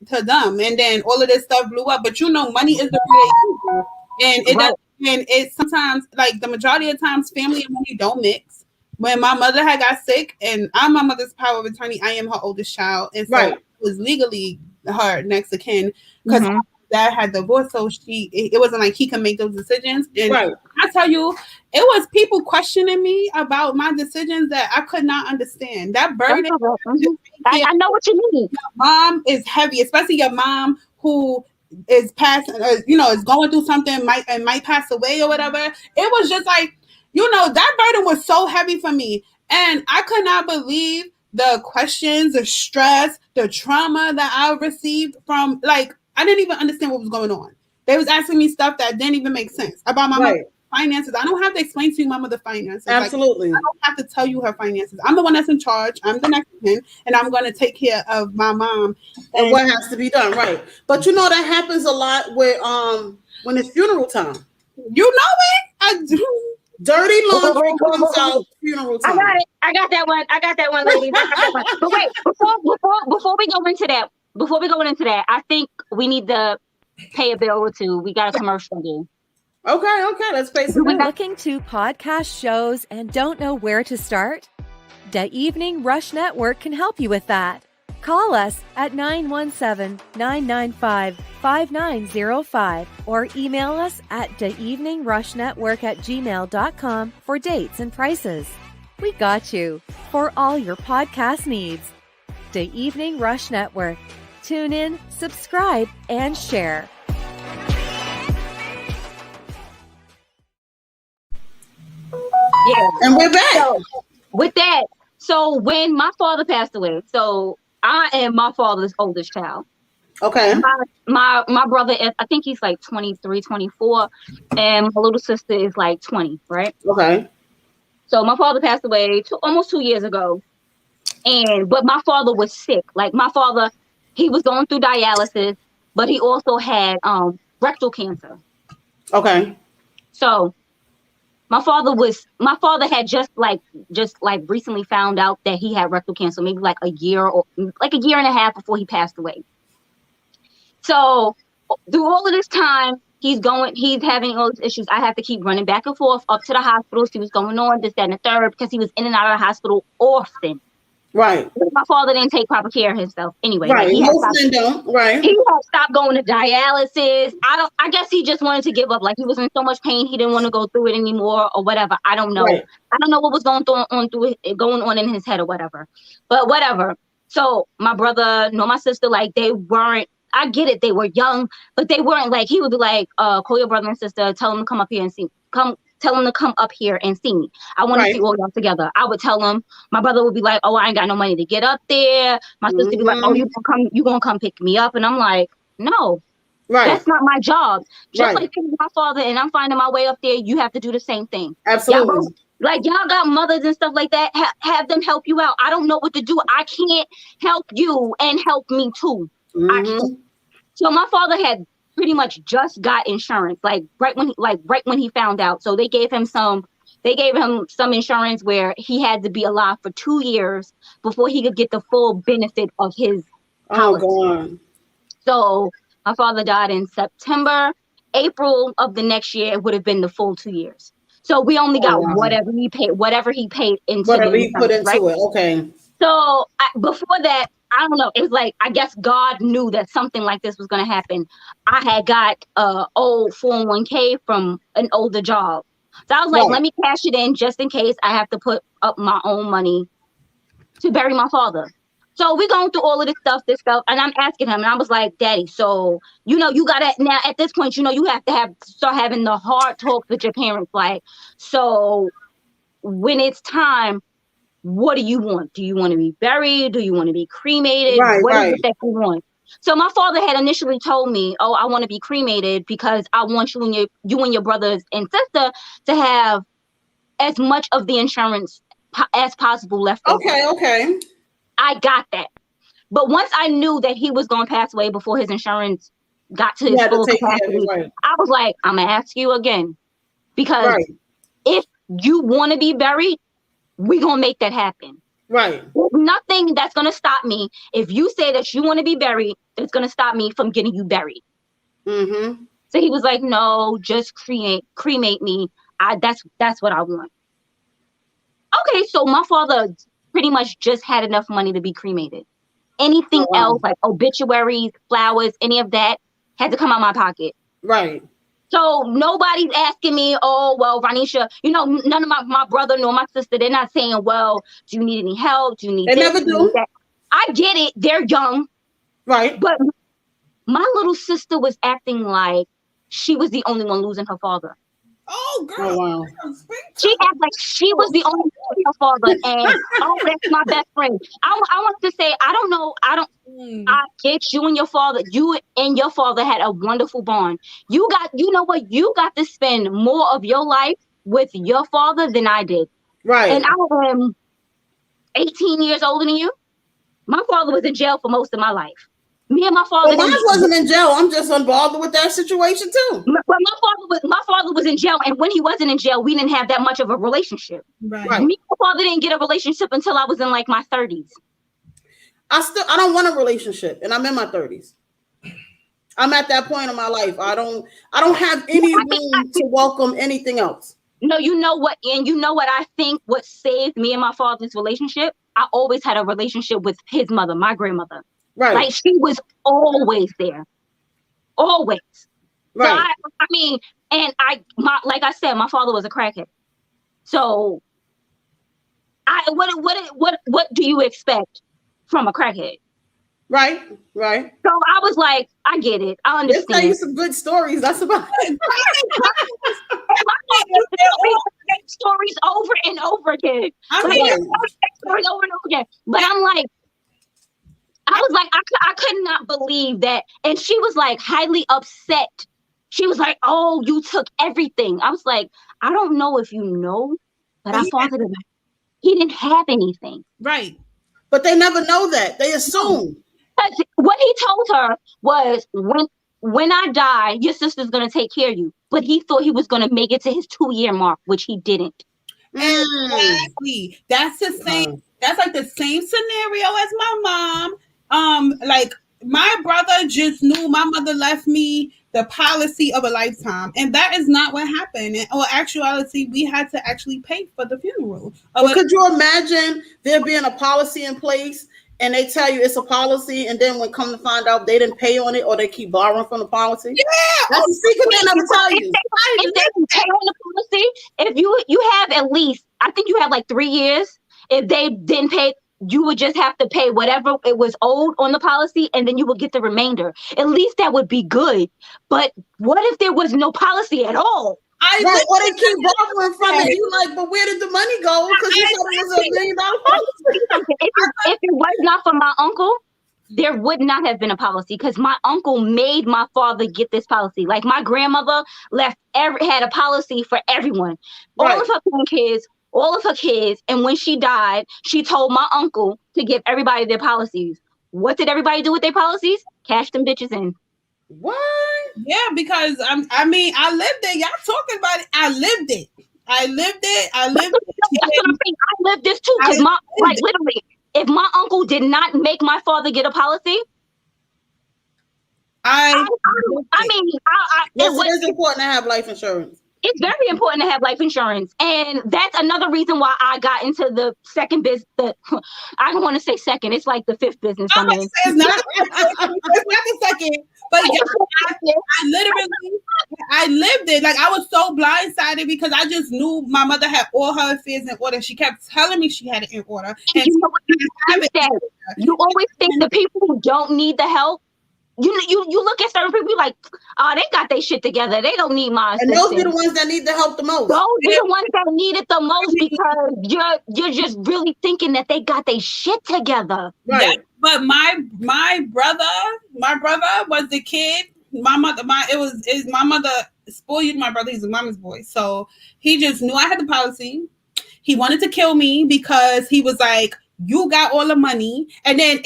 S4: to them, and then all of this stuff blew up. But money is the real, and it does, and it's sometimes, like the majority of times, family and money don't mix. When my mother had got sick, and I'm my mother's power of attorney, I am her oldest child, and so it was legally her next of kin because dad had divorced, so it wasn't like he could make those decisions. And I tell you, it was people questioning me about my decisions that I could not understand. That burden.
S3: I know what you mean.
S4: Your mom is heavy, especially your mom who is passing, is going through something, might pass away or whatever. It was just like, that burden was so heavy for me, and I could not believe the questions, the stress, the trauma that I received from, like, I didn't even understand what was going on. They was asking me stuff that didn't even make sense about my mother's finances. I don't have to explain to you my mother's finances.
S2: Absolutely.
S4: Like, I don't have to tell you her finances. I'm the one that's in charge. I'm the next one, and I'm going to take care of my mom.
S2: And what has to be done, right? But that happens a lot with when it's funeral time.
S4: You know it? I do.
S2: Dirty laundry comes out funeral time.
S3: I got that one, ladies. But wait, before we go into that, I think we need to pay a bill or two. We got a commercial again.
S2: Okay, let's pay some bills.
S5: Looking to podcast shows and don't know where to start? The Evening Rush Network can help you with that. Call us at 917-995-5905 or email us at theeveningrushnetwork@gmail.com for dates and prices. we got you for all your podcast needs. The Evening Rush Network. Tune in, subscribe, and share.
S3: Yeah.
S2: And we're back.
S3: So, with that, so when my father passed away, so I am my father's oldest child.
S2: Okay.
S3: My brother, I think he's like 23, 24, and my little sister is like 20, right?
S2: Okay.
S3: So my father passed away almost 2 years ago, but my father was sick. Like my father, he was going through dialysis, but he also had rectal cancer.
S2: Okay.
S3: So my father had just recently found out that he had rectal cancer, maybe like a year and a half before he passed away. So through all of this time, he's having all these issues. I have to keep running back and forth up to the hospital. See what's going on, this, that, and the third, because he was in and out of the hospital often.
S2: Right.
S3: My father didn't take proper care of himself anyway.
S2: Right.
S3: Like,
S2: Most men don't. Right.
S3: he had stopped going to dialysis. I guess he just wanted to give up. Like he was in so much pain, he didn't want to go through it anymore or whatever. I don't know.
S2: Right.
S3: I don't know what was going on in his head or whatever. But whatever. So my brother, my sister, like they weren't. I get it. They were young, but they weren't like. He would be like, "Call your brother and sister. Tell them to come up here and see. Tell them to come up here and see me. I want to see all y'all together." I would tell him. My brother would be like, "Oh, I ain't got no money to get up there." My sister would be like, "Oh, you gonna come pick me up?" And I'm like, "No, that's not my job." Just like my father, and I'm finding my way up there. You have to do the same thing.
S2: Absolutely.
S3: Y'all got mothers and stuff like that. Have them help you out. I don't know what to do. I can't help you and help me too. So my father had pretty much just got insurance, like right when he found out. So they gave him some insurance where he had to be alive for 2 years before he could get the full benefit of his policy.
S2: God.
S3: So my father died in September. April of the next year, it would have been the full 2 years. So we only got whatever he paid into
S2: whatever he put into
S3: right?
S2: it. Okay.
S3: So before that, I don't know. It was like, I guess God knew that something like this was going to happen. I had got old 401k from an older job. So I was like, let me cash it in just in case I have to put up my own money to bury my father. So we're going through all of this stuff. And I'm asking him, and I was like, Daddy, so, you got to, now at this point, you have to start having the hard talks with your parents. Like, so when it's time, what do you want? Do you want to be buried? Do you want to be cremated? What is it that you want? So my father had initially told me, "Oh, I want to be cremated because I want you and your brothers and sister to have as much of the insurance as possible left over."
S2: Okay.
S3: I got that. But once I knew that he was going to pass away before his insurance got to his full capacity, I was like, I'm going to ask you again. Because if you want to be buried, we're going to make that happen.
S2: Right.
S3: There's nothing that's going to stop me. If you say that you want to be buried, that's going to stop me from getting you buried.
S2: Mm-hmm.
S3: So he was like, no, just cremate me. That's what I want. Okay, so my father pretty much just had enough money to be cremated. Anything else, like obituaries, flowers, any of that, had to come out of my pocket.
S2: Right.
S3: So nobody's asking me, oh, well, Ranisha, none of my brother nor my sister, they're not saying, well, do you need any help? Do you need
S2: They
S3: this?
S2: never do.
S3: I get it. They're young.
S2: Right.
S3: But my little sister was acting like she was the only one losing her father.
S4: Oh, girl.
S2: Oh, wow.
S3: She acted like she was the only one losing her father. And, oh, that's my best friend. I wanted to say, I don't know. I get you and your father. You and your father had a wonderful bond. You know what? You got to spend more of your life with your father than I did.
S2: Right.
S3: And I am 18 years older than you. My father was in jail for most of my life. Me and my father.
S2: Well, mine wasn't in jail. I'm just unbothered with that situation too.
S3: But my father was in jail, and when he wasn't in jail, we didn't have that much of a relationship.
S4: Right.
S3: Me and my father didn't get a relationship until I was in like my 30s.
S2: I don't want a relationship, and I'm in my 30s. I'm at that point in my life. I don't have any room to welcome anything else.
S3: No, you know what? And you know what I think what saved me and my father's relationship? I always had a relationship with his mother, my grandmother.
S2: Right.
S3: Like she was always there. Always.
S2: Right.
S3: So I mean, and like I said, my father was a crackhead. So What do you expect from a crackhead?
S2: Right.
S3: So I was like, I get it. I
S2: They'll tell you
S3: understand.
S2: some good stories. That's about it.
S3: My mom used to tell me the same stories over and over again.
S4: I
S3: Like,
S4: mean,
S2: Right.
S3: stories over and over again. But I'm like, I was like, I could not believe that. And she was like highly upset. She was like, oh, you took everything. I was like, I don't know if you know, but our father he didn't have anything.
S4: right.
S2: But they never know that. They assume.
S3: Because what he told her was, when I die, your sister's gonna take care of you. But he thought he was gonna make it to his 2-year mark, which he didn't.
S4: Exactly. That's the same. That's like the same scenario as my mom. Like my brother just knew my mother left me the policy of a lifetime, and that is not what happened. In actuality, we had to actually pay for the funeral.
S2: But could you imagine there being a policy in place and they tell you it's a policy, and then when come to find out they didn't pay on it or they keep borrowing from the policy?
S4: Yeah,
S2: That's the secret they never tell you.
S3: If they didn't pay on the policy, if you have at least, I think you have like 3 years. If they didn't pay, you would just have to pay whatever it was owed on the policy, and then you would get the remainder. At least that would be good. But what if there was no policy at all?
S2: Right, or they keep borrowing from it. You like, but where did the money go? Because you said it was $1 million policy.
S3: If it was not for my uncle, there would not have been a policy, because my uncle made my father get this policy. Like my grandmother had a policy for everyone,
S2: Right.
S3: all of her kids. And when she died, she told my uncle to give everybody their policies. What did everybody do with their policies? Cash them bitches in.
S2: What?
S4: Yeah, because I mean, I lived it. Y'all talking about it. I lived it.
S3: That's what I'm saying. I lived this too, because literally, if my uncle did not make my father get a policy,
S2: It is important to have life insurance.
S3: It's very important to have life insurance. And that's another reason why I got into the second business. I don't want to say second. It's like the 5th business I'm in.
S4: It's not the second. But yeah, I lived it. Like I was so blindsided because I just knew my mother had all her affairs in order. She kept telling me she had it in order. And
S3: you always think the people who don't need the help, you look at certain people like, oh, they got their shit together. They don't need my assistance.
S2: And those are the ones that need the help the most.
S3: Those are the ones that need it the most, because you're just really thinking that they got their shit together.
S2: Right.
S4: Yeah, but my brother was the kid. My mother spoiled my brother. He's a mama's boy. So he just knew I had the policy. He wanted to kill me because he was like, you got all the money. And then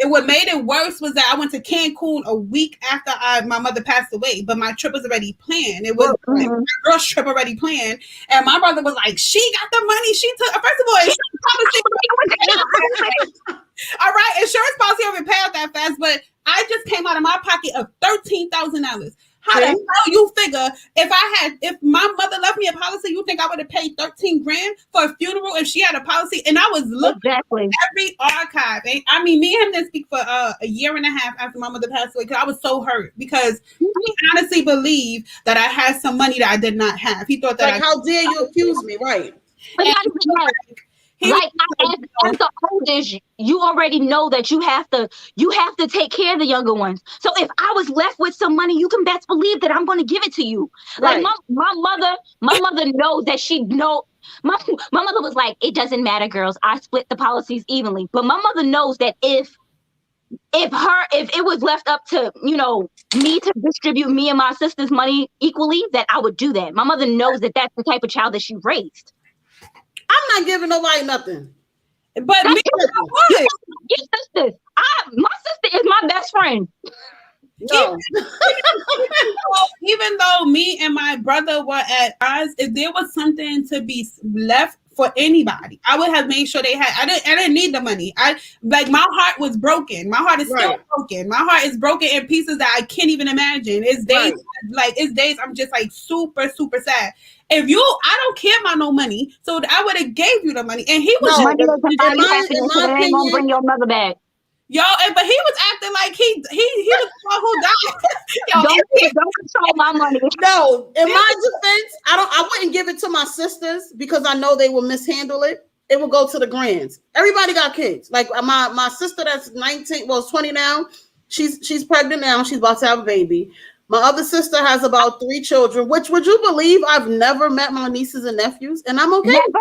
S4: what made it worse was that I went to Cancun a week after my mother passed away, but my trip was already planned. It was like my girl's trip already planned. And my brother was like, she got the money. She took, first of all, all right, insurance policy don't pay out that fast, but I just came out of my pocket of $13,000. How the hell you figure if my mother left me a policy, you think I would have paid 13 grand for a funeral if she had a policy? And I was looking at every archive. I mean, me and him didn't speak for a year and a half after my mother passed away because I was so hurt because he honestly believed that I had some money that I did not have. He thought that
S2: how dare you accuse me, right?
S3: But as the oldest, you already know that you have to take care of the younger ones. So if I was left with some money, you can best believe that I'm going to give it to you. Right. Like my mother knows that my mother was like, it doesn't matter, girls. I split the policies evenly. But my mother knows that if it was left up to, me to distribute me and my sister's money equally, that I would do that. My mother knows that that's the type of child that she raised.
S2: I'm not giving nobody nothing.
S4: But me,
S3: your sisters. My sister is my best friend.
S2: No.
S4: Even though me and my brother were at odds, if there was something to be left for anybody, I would have made sure they had. I didn't need the money. My heart was broken. My heart is still broken. My heart is broken in pieces that I can't even imagine. It's days I'm just like super, super sad. I don't care about no money, so I would have gave you the money. And he was
S3: ain't gonna bring your mother back.
S4: Yo, but he was acting like he was the one who died.
S3: Don't control my money.
S2: No, in my defense, I wouldn't give it to my sisters because I know they will mishandle it. it would go to the grands. Everybody got kids. Like my sister that's 19, well, 20 now. She's pregnant now. She's about to have a baby. My other sister has about 3 children, which would you believe I've never met my nieces and nephews, and I'm okay.
S3: Never.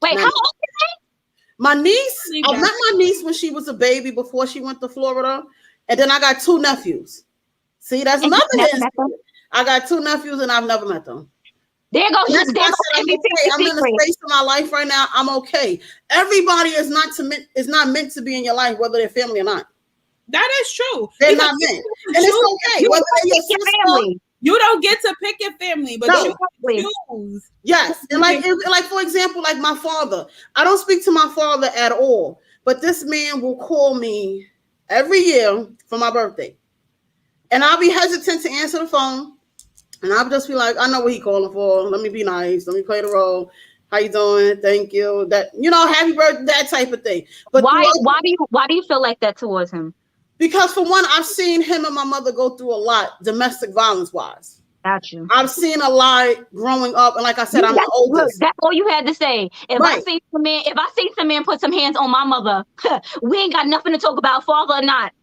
S3: Wait, how old is they?
S2: My niece, I met my niece when she was a baby before she went to Florida, and then I got 2 nephews. See, that's another thing. I got 2 nephews, and I've never met them.
S3: There goes.
S2: I'm in a space in my life right now. I'm okay. Everybody is not meant to be in your life, whether they're family or not.
S4: That is true.
S2: They're not meant, and it's okay. Whether they're your
S4: family, you don't get to pick your family, but you choose.
S2: Yes, and like for example, like my father. I don't speak to my father at all, but this man will call me every year for my birthday, and I'll be hesitant to answer the phone. And I'll just be like, I know what he calling for. Let me be nice. Let me play the role. How you doing? Thank you. That, happy birthday, that type of thing. But
S3: why do you feel like that towards him?
S2: Because for one, I've seen him and my mother go through a lot, domestic violence wise.
S3: Got you.
S2: I've seen a lot growing up, and like I said, I'm the oldest.
S3: That's all you had to say. If I see some man put some hands on my mother, we ain't got nothing to talk about, father or not.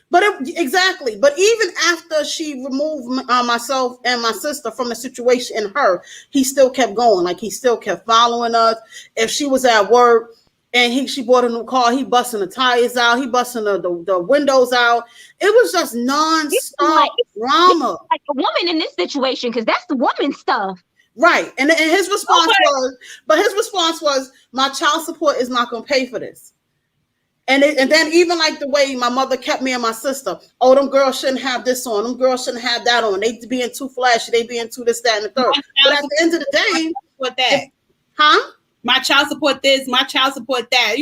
S2: But exactly. But even after she removed myself and my sister from the situation and her, he still kept going. Like, he still kept following us. If she was at work and she bought a new car, he busting the tires out. He busting the windows out. It was just nonstop drama.
S3: Like a woman in this situation, because that's the woman stuff.
S2: Right. And his response was, my child support is not going to pay for this. And then even like the way my mother kept me and my sister, oh, them girls shouldn't have this on. Them girls shouldn't have that on. They being too flashy. They being too this, that, and the third. But at the end of the day,
S4: what that?
S2: Huh?
S4: My child support this, my child support that.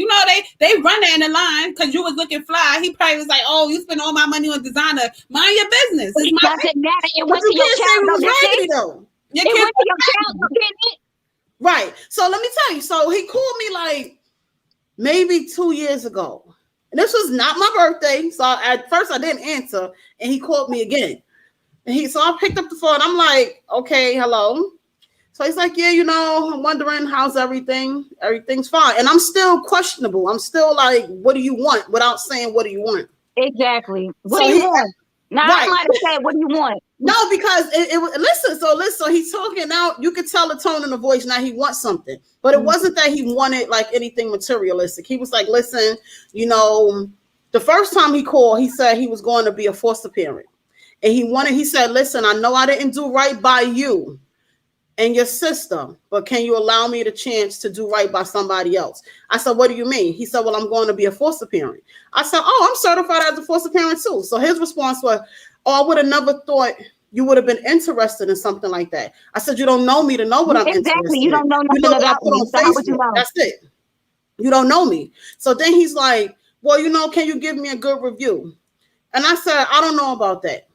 S4: They run that in the line because you was looking fly. He probably was like, oh, you spend all my money on designer. Mind your business.
S3: It doesn't matter. It went to your child.
S2: Though.
S3: It went to your child.
S2: Right. So let me tell you. So he called me like maybe 2 years ago. And this was not my birthday. So at first I didn't answer. And he called me again. So I picked up the phone. I'm like, okay, hello. So he's like, yeah, I'm wondering how's everything. Everything's fine. And I'm still questionable. I'm still like, what do you want? Without saying, what do you want?
S3: Exactly. What do you want? Now right. I might have said, what do you want?
S2: No, because listen, so he's talking now. You could tell the tone in the voice. Now he wants something, but it wasn't that he wanted like anything materialistic. He was like, listen, the first time he called, he said he was going to be a foster parent, and he said, listen, I know I didn't do right by you and your sister, but can you allow me the chance to do right by somebody else? I said, what do you mean? He said, well, I'm going to be a foster parent. I said, oh, I'm certified as a foster parent too. So his response was, oh, I would have never thought you would have been interested in something like that. I said, you don't know me to know what I'm interested in.
S3: Exactly. You don't know nothing about me. So how would you know?
S2: That's it. You don't know me. So then he's like, well, can you give me a good review? And I said, I don't know about that.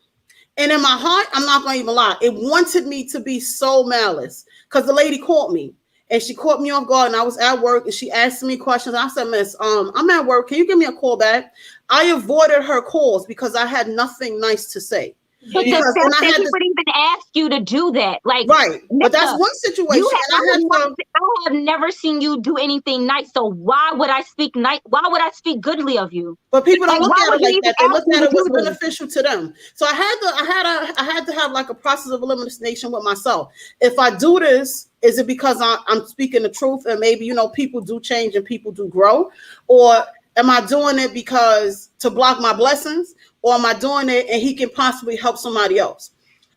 S2: And in my heart, I'm not going to even lie. It wanted me to be so malice because the lady called me and she caught me off guard and I was at work and she asked me questions. I said, miss, I'm at work. Can you give me a call back? I avoided her calls because I had nothing nice to say.
S3: But he would even ask you to do that. Like,
S2: right. But that's one situation.
S3: I have never seen you do anything nice. So why would I speak nice? Why would I speak goodly of you?
S2: But people don't look at it like that. They look at it what's beneficial to them. So I had to have like a process of elimination with myself. If I do this, is it because I'm speaking the truth and maybe, people do change and people do grow? Or am I doing it because to block my blessings? Or am I doing it and he can possibly help somebody else?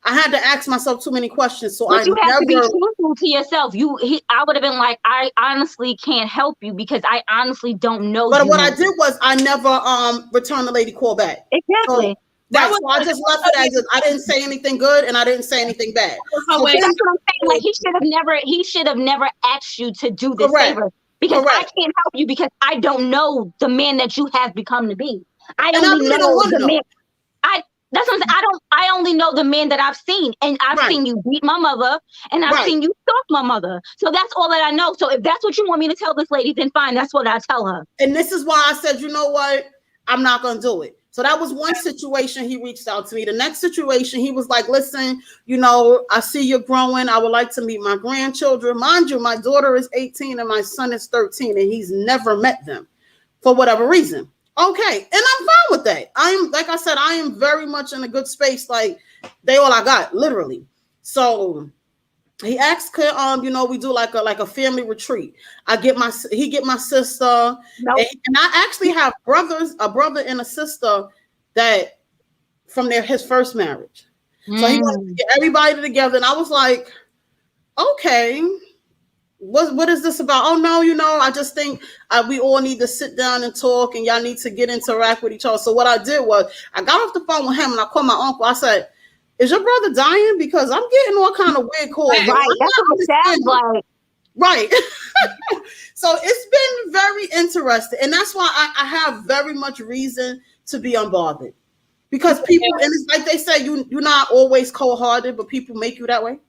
S2: I had to ask myself too many questions. So
S3: but you have to be truthful to yourself. I would have been like, I honestly can't help you because I honestly don't know.
S2: But what I did was I never returned the lady call back.
S3: Exactly.
S2: So, so I just left it as I didn't say anything good and I didn't say anything bad.
S3: So that's what I'm saying. Like he should have never asked you to do this favor because I can't help you because I don't know the man that you have become to be. I only know the man. That's what I'm saying. I only know the man that I've seen, and I've seen you beat my mother, and I've seen you stalk my mother. So that's all that I know. So if that's what you want me to tell this lady, then fine. That's what I tell her.
S2: And this is why I said, you know what? I'm not going to do it. So that was one situation he reached out to me. The next situation, he was like, listen, you know, I see you're growing. I would like to meet my grandchildren. Mind you, my daughter is 18 and my son is 13 and he's never met them for whatever reason. Okay. And I'm fine with that. Like I said, I am very much in a good space. Like they all I got, literally. So he asked, you know, we do like a family retreat. He get my sister,
S3: Nope.
S2: and I actually have a brother and a sister that from his first marriage. So he wanted to get everybody together, and I was like, okay, what is this about? Oh no, you know, I just think we all need to sit down and talk, and y'all need to interact with each other. So what I did was I got off the phone with him, and I called my uncle. I said, is your brother dying? Because I'm getting all kind of weird calls.
S3: Right, that's what it sounds like.
S2: Right. So it's been very interesting. And that's why I have very much reason to be unbothered. Because people, and it's like they say, you're not always cold-hearted, but people make you that way.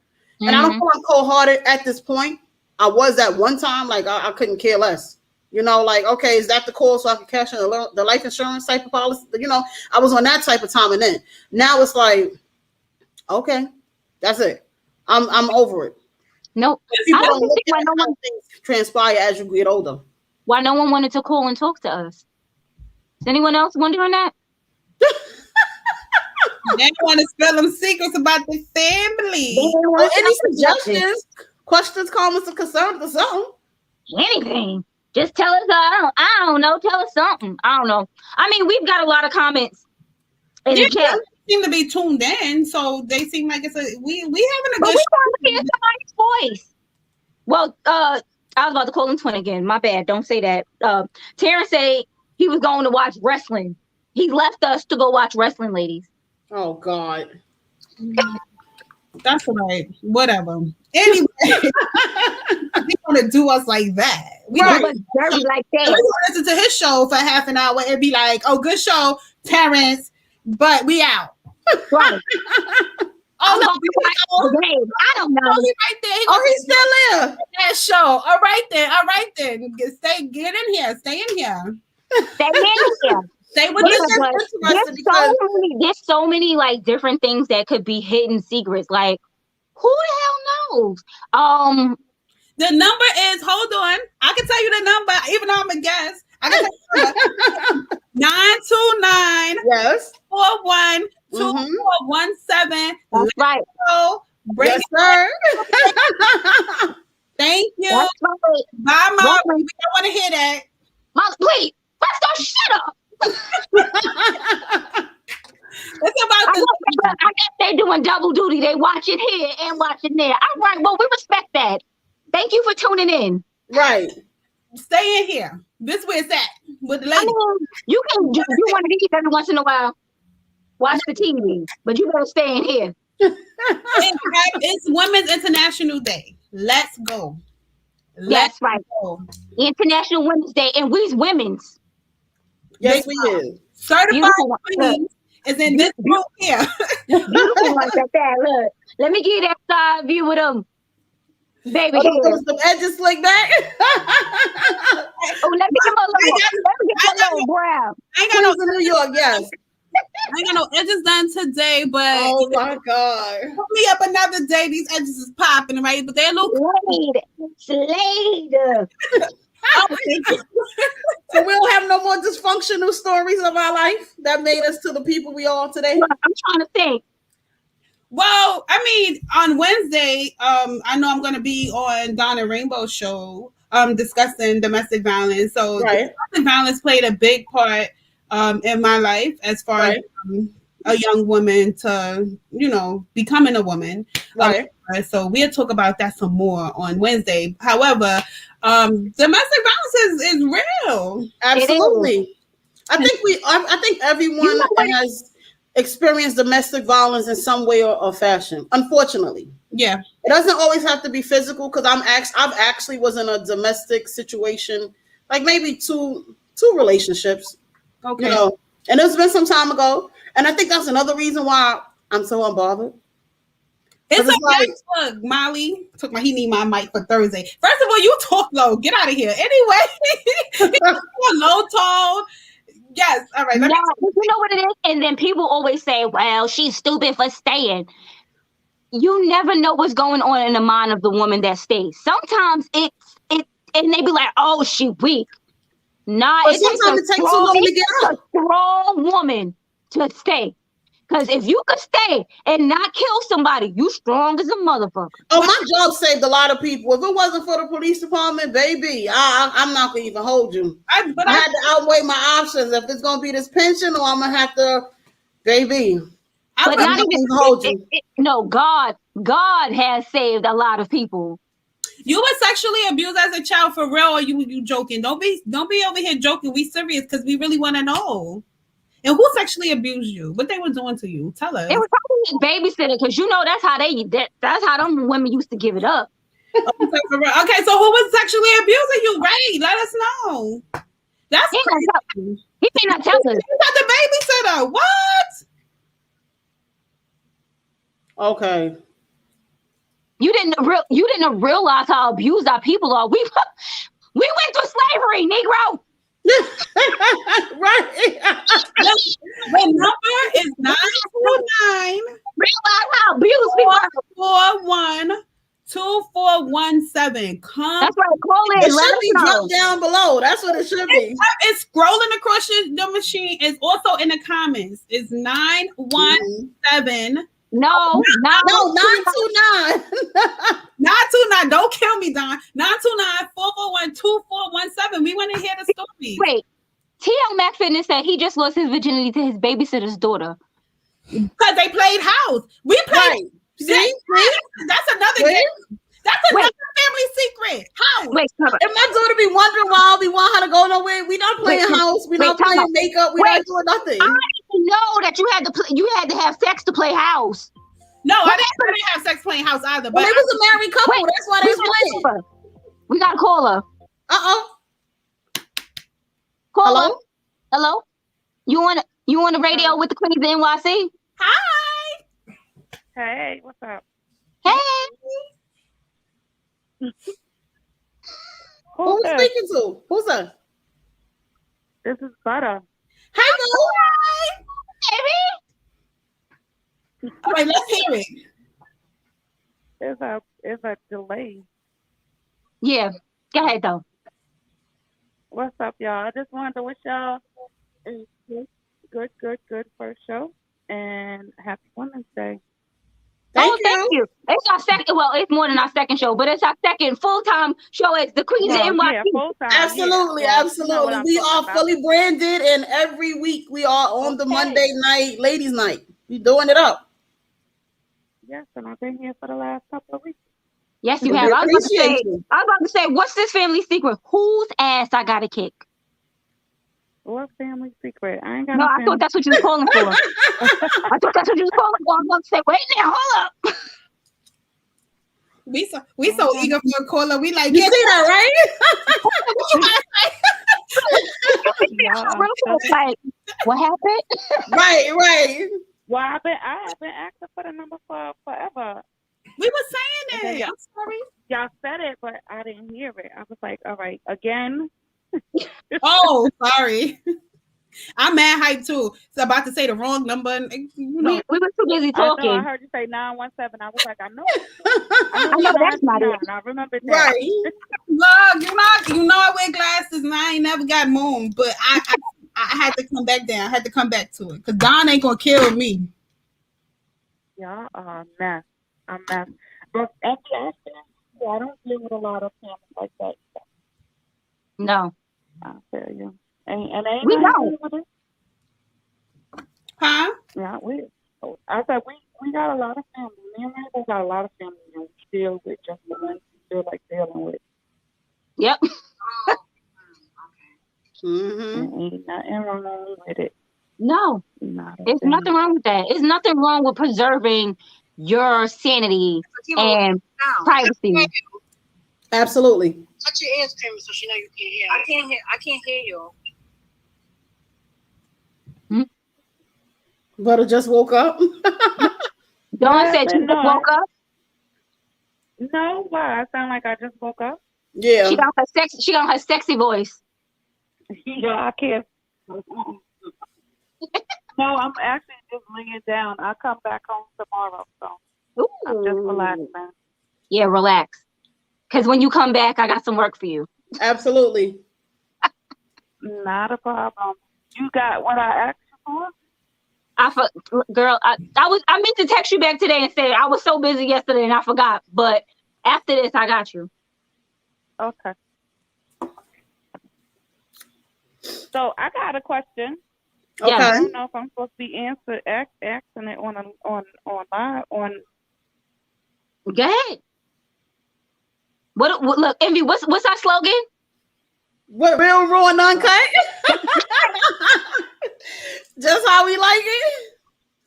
S2: And I don't feel I'm cold-hearted at this point. I was at one time, like I couldn't care less. You know, like, okay, is that the call so I can cash in the life insurance type of policy? You know, I was on that type of time. And then now it's like, okay, that's it. I'm over it.
S3: Nope.
S2: People
S3: I
S2: don't
S3: don't
S2: look
S3: think
S2: at how things transpire as you get older.
S3: why no one wanted to call and talk to us. Is anyone else wondering that?
S4: They want to spill them secrets about the family.
S2: Or any suggestions, questions, comments, or concerns, or something.
S3: Anything. Just tell us. I don't know. Tell us something. I don't know. I mean, we've got a lot of comments in the chat.
S4: Seem to be tuned in, so they seem like it's we having a
S3: But
S4: good
S3: we want to hear somebody's voice. Well, I was about to call him twin again. My bad. Don't say that. Terrence said he was going to watch wrestling. He left us to go watch wrestling, ladies.
S2: Oh God.
S4: That's right. Whatever. Anyway, they want to do us like that. We
S3: Right.
S4: want
S3: Dirty like that.
S4: to listen to his show for half an hour and be like, "Oh, good show, Terrence," but we out.
S3: Right.
S4: Oh, no,
S3: I don't know.
S4: he right there.
S2: He's still there.
S4: That show. All right then. Get in here. Stay in here.
S3: That man here.
S4: Stay with
S3: Yeah, there's so many like different things that could be hidden secrets. Like, who the hell knows?
S4: The number is, hold on. I can tell you the number, even though I'm a guest. I can tell you the number. 929
S2: Yes.
S4: 41 2417.
S3: That's right.
S2: Yes, sir.
S4: Thank you.
S3: That's right.
S4: Bye, Mom. We don't want to hear that.
S3: Mom, wait, let's go shut up.
S4: It's about
S3: I guess they're doing double duty. They watching here and watching there. All right, well, we respect that. Thank you for tuning in.
S2: Right.
S4: Stay in here. This where it's at with the
S3: I
S4: lady.
S3: mean, you can do one of these every once in a while. Watch the TV, but you better stay in here.
S4: It's Women's International Day. Let's go.
S3: That's right.
S4: Go.
S3: International Women's Day, and we's women's.
S2: Yes, we is.
S4: Certified
S3: Beautiful.
S4: queens is in this group here.
S3: Beautiful like that. Look, let me give you that side view with them. Baby, here.
S2: Some edges slick back.
S3: Oh, let me get my little brown.
S4: I ain't got no
S2: Queens in New York, yes.
S4: I ain't got no edges done today, but
S2: Oh my God.
S4: put me up another day. These edges is popping, right? But they're a little
S3: Slade.
S2: So we don't have no more dysfunctional stories of our life that made us to the people we are today.
S3: I'm trying to think.
S4: Well, I mean, on Wednesday, I know I'm gonna be on Donna Rainbow's show discussing domestic violence. So
S2: Right.
S4: domestic violence played a big part in my life as far
S2: Right.
S4: as a young woman to, becoming a woman.
S2: Right.
S4: So we'll talk about that some more on Wednesday. However, domestic violence is real.
S2: Absolutely. I think everyone has experienced domestic violence in some way or fashion. Unfortunately.
S4: Yeah.
S2: It doesn't always have to be physical, because I've actually was in a domestic situation, like maybe two relationships.
S4: Okay.
S2: And it's been some time ago. And I think that's another reason why I'm so unbothered.
S4: It's
S2: it's
S4: okay. Look, Molly he need my mic for Thursday. First of all, you talk low. Get out of here. Anyway, low tone. Yes. All right.
S3: No, you know what it is? And then people always say, well, she's stupid for staying. You never know what's going on in the mind of the woman that stays. Sometimes it and they be like, oh, she weak. Nah,
S2: But
S3: it takes
S2: sometimes it takes too long to get
S3: a
S2: up.
S3: strong woman to stay. Because if you could stay and not kill somebody, you strong as a motherfucker.
S2: Oh, my job saved a lot of people. If it wasn't for the police department, baby, I'm not gonna even hold you. I had to outweigh my options. If it's gonna be this pension, or I'm gonna have to, baby.
S3: But not even hold you. No, God has saved a lot of people.
S4: You were sexually abused as a child for real, or you joking? Don't be over here joking. We serious because we really want to know. And who sexually abused you? What they were doing to you? Tell us.
S3: It was probably his babysitter, because you know that's how them women used to give it up.
S4: Okay, so who was sexually abusing you? Right? Let us know. That's crazy.
S3: He may not tell us.
S4: You got the babysitter. What?
S2: Okay.
S3: You didn't realize how abused our people are. We went through slavery, Negro.
S2: Right.
S4: The number is 929.
S3: Realize how abused we were.
S4: 441-2417. Come.
S3: That's right. Call in.
S2: It should be dropped down below. That's what it should be.
S4: It's scrolling across the machine. It's also in the comments. It's 917.
S3: No,
S2: 929.
S4: 929. Don't kill me, Don. 929-441-2417. We want to hear the story.
S3: Wait. T.L. Mac Fitness said he just lost his virginity to his babysitter's daughter.
S4: Because they played house. We played.
S2: Right. See?
S4: That's another game. That's another family secret. House.
S3: Wait,
S2: if my daughter be wondering why we want her to go nowhere, we not playing house. We not playing makeup. We not doing nothing.
S3: I didn't know that you had to have sex to play house.
S4: No, I didn't have sex playing house either. But
S2: they was a married couple. That's why they was playing.
S3: We got to call her. Call her. Hello? You on the radio with the Queens of NYC?
S4: Hi.
S6: Hey, what's up?
S3: Hey.
S2: Who's speaking to? Who's that?
S6: This is Butter.
S2: Hi,
S4: baby. All right, let's hear it.
S6: It's a delay.
S3: Yeah. Go ahead, though.
S6: What's up, y'all? I just wanted to wish y'all a good first show, and happy Women's Day.
S2: Thank you.
S3: It's our second. Well, it's more than our second show, but it's our second full-time show at the Queens of NYC.
S6: Yeah, full-time.
S2: Absolutely. We are fully branded, and every week we are on the Monday night, ladies' night. We doing it up.
S6: Yes, and I've been here for the last couple of weeks.
S3: Yes, you have. I was about to say, what's this family secret? Whose ass I gotta kick?
S6: What family secret? I ain't got
S3: no I thought that's what you was calling for. I thought that's what you was calling for. I'm about to say, wait now, hold up.
S4: We so eager for a caller. We like,
S2: you see that, right?
S3: Like, what happened?
S2: Right.
S6: Well, I have been asking for the number for forever.
S4: We were saying it. I'm sorry.
S6: Y'all said it, but I didn't hear it. I was like, all right, again.
S4: Oh, sorry. I'm mad hype too. So about to say the wrong number. And,
S3: we were too busy talking.
S6: I heard you say 917. I was like, I know.
S3: I know that's not it.
S6: I remember that.
S2: Right.
S4: Look, you know I wear glasses and I ain't never got moon, but I had to come back down. I had to come back to it because Don ain't gonna kill me.
S6: Y'all are a mess. I'm a mess. But at the end, I don't deal with a lot of families like that.
S3: No.
S6: I tell you. And ain't
S3: we don't.
S4: Huh?
S6: Yeah, I said we got a lot of family. Me and Randall got a lot of family and we deal with just the ones we feel like dealing with.
S3: Yep.
S2: Mm-hmm.
S6: Ain't nothing wrong with it.
S3: No. There's nothing wrong with that. There's nothing wrong with preserving your sanity and privacy.
S2: Absolutely.
S7: Touch your ears, Timmy, so she know you can't hear. I can't hear you.
S2: Butter just woke up.
S3: Dawn said you just woke up.
S6: No, why? I sound like I just woke up.
S2: Yeah.
S3: She got her sexy voice.
S6: Yeah, I can't. No, I'm actually just laying down. I come back home tomorrow, so I'm just relaxing.
S3: Yeah, relax. Because when you come back, I got some work for you.
S2: Absolutely.
S6: Not a problem. You got what I asked you for?
S3: Girl, I meant to text you back today and say I was so busy yesterday and I forgot. But after this, I got you.
S6: Okay. So I got a question.
S2: Okay.
S3: Yeah.
S6: I don't know if I'm supposed to be asking it on.
S3: Go ahead. What look, Envy, what's our slogan?
S2: What, real, raw, and uncut? Just how we like it.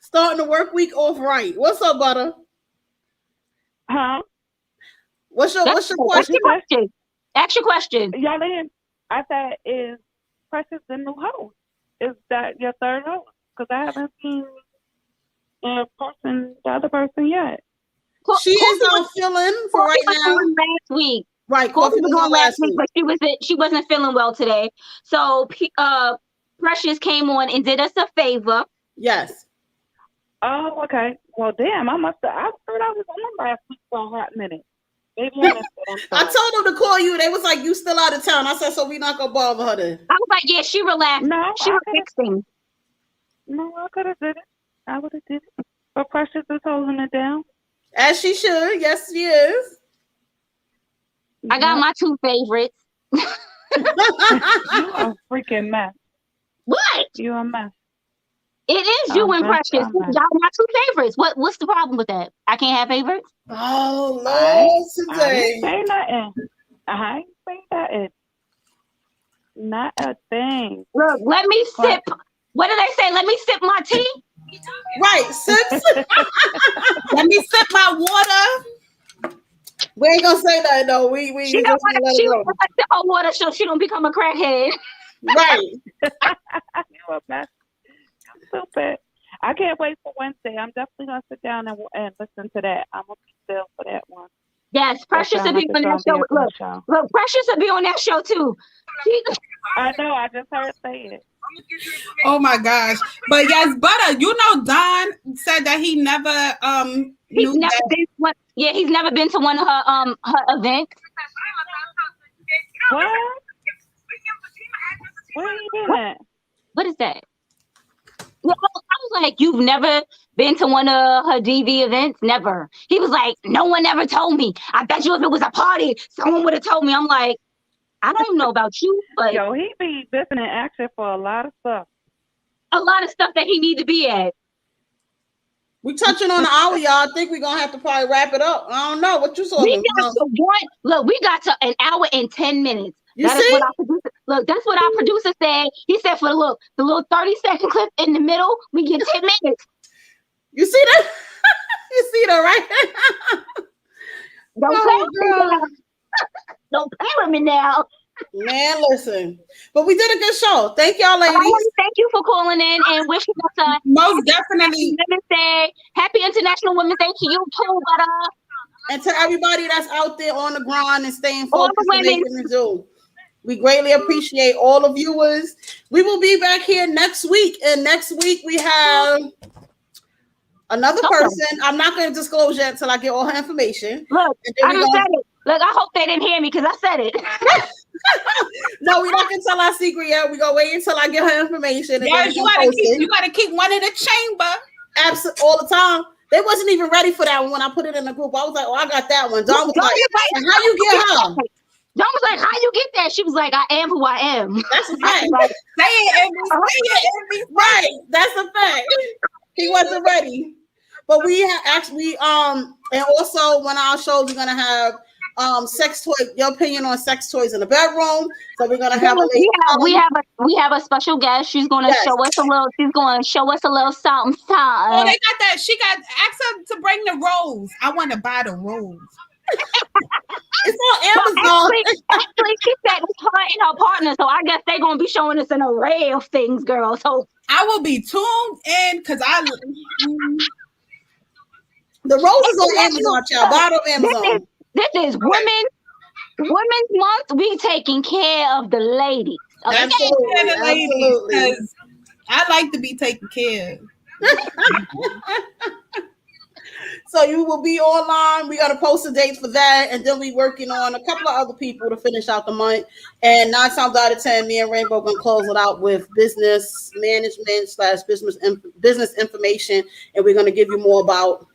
S2: Starting the work week off right. What's up, Butter?
S6: Huh?
S2: What's your question?
S3: Ask your question.
S6: Y'all in? I said, is Precious the new host? Is that your third host? Because I haven't seen the other person yet.
S2: She is out filling for right now.
S3: Last week.
S2: Right,
S3: Koffee
S2: Koffee was on last week,
S3: but she wasn't feeling well today. So Precious came on and did us a favor.
S2: Yes.
S6: Oh, okay. Well, damn, I thought I was on last week for a hot minute. Maybe I missed it.
S2: I told them to call you. They was like, you still out of town. I said, so we not gonna bother her then.
S3: I was like, yeah, she relaxed.
S6: No,
S3: she relaxing.
S6: No, I could have did it. I would have did it. But Precious is holding it down.
S2: As she should. Yes, she is.
S3: I got my two favorites.
S6: You a freaking mess.
S3: What?
S6: You a mess.
S3: It is you and Precious. Y'all my two favorites. What's the problem with that? I can't have favorites?
S2: Oh, Lord, today.
S6: I ain't say nothing. I ain't say nothing. Not a thing.
S3: Look, let me sip. What did they say? Let me sip my tea?
S2: Right, sip.
S4: Let me sip my water.
S2: We ain't gonna say that though. We
S3: she
S2: just gonna let it go.
S3: Sip her water so she don't become a crackhead.
S2: Right.
S6: You a mess. I'm stupid. I can't wait for Wednesday. I'm definitely gonna sit down and listen to that. I'm gonna be still for that one.
S3: Yes, Precious will be on that show. Look, Precious will be on that show too.
S6: I know. I just heard say it.
S4: Oh my gosh! But yes, Butter, you know, Don said that he never
S3: he's never been to one of her events.
S6: What? Where are you been at?
S3: What is that? Well, I was like, you've never been to one of her DV events? Never. He was like, no one ever told me. I bet you if it was a party, someone would have told me. I'm like, I don't know about you, but
S6: Yo, he be missing in action for a lot of stuff.
S3: A lot of stuff that he need to be at.
S2: We touching on an hour, y'all. I think we're gonna have to probably wrap it up. I don't know what you saw.
S3: We got to an hour and 10 minutes. That's what our producer said. He said for the little 30-second clip in the middle, we get 10 minutes.
S2: You see that? You see that, right?
S3: Don't play with me now.
S2: Man, listen. But we did a good show. Thank y'all, ladies.
S3: Thank you for calling in and wishing us a
S4: most definitely
S3: Women's Day. Happy International Women's Day to you too, Butter.
S2: And to everybody that's out there on the grind and staying focused and making the do. We greatly appreciate all the viewers. We will be back here next week. And next week we have another person. I'm not going to disclose yet until I get all her information.
S3: Look, I done said it. Look, I hope they didn't hear me because I said it.
S2: No, we're not gonna tell our secret yet. We're gonna wait until I get her information.
S4: Yes, you gotta keep one in the chamber.
S2: Absolutely, all the time. They wasn't even ready for that one when I put it in the group. I was like, oh, I got that one. Dawn was like, how you get her?
S3: Dawn was like, how you get that? She was like, I am who I am.
S2: That's a fact.
S4: Say it, Envy.
S2: Right. That's a fact. He wasn't ready. But we actually and also one of our shows we're gonna have sex toy, your opinion on sex toys in the bedroom. So we're gonna have
S3: we have a special guest. She's gonna show us a little something.
S4: Oh, they got that. She got asked her to bring the rolls. I want to buy the rolls.
S2: It's on Amazon.
S3: Actually, she said it's her and her partner, so I guess they're gonna be showing us an array of things, girl. So
S4: I will be tuned in because
S2: the rolls is on Amazon, child. Buy it on Amazon.
S3: This is Women's Month. We taking care of the ladies. Okay?
S2: Absolutely.
S4: I like to be taken care of.
S2: So you will be online. We got to post the dates for that, and then we working on a couple of other people to finish out the month. And 9 times out of 10, me and Rainbow gonna close it out with business management / business information, and we're gonna give you more about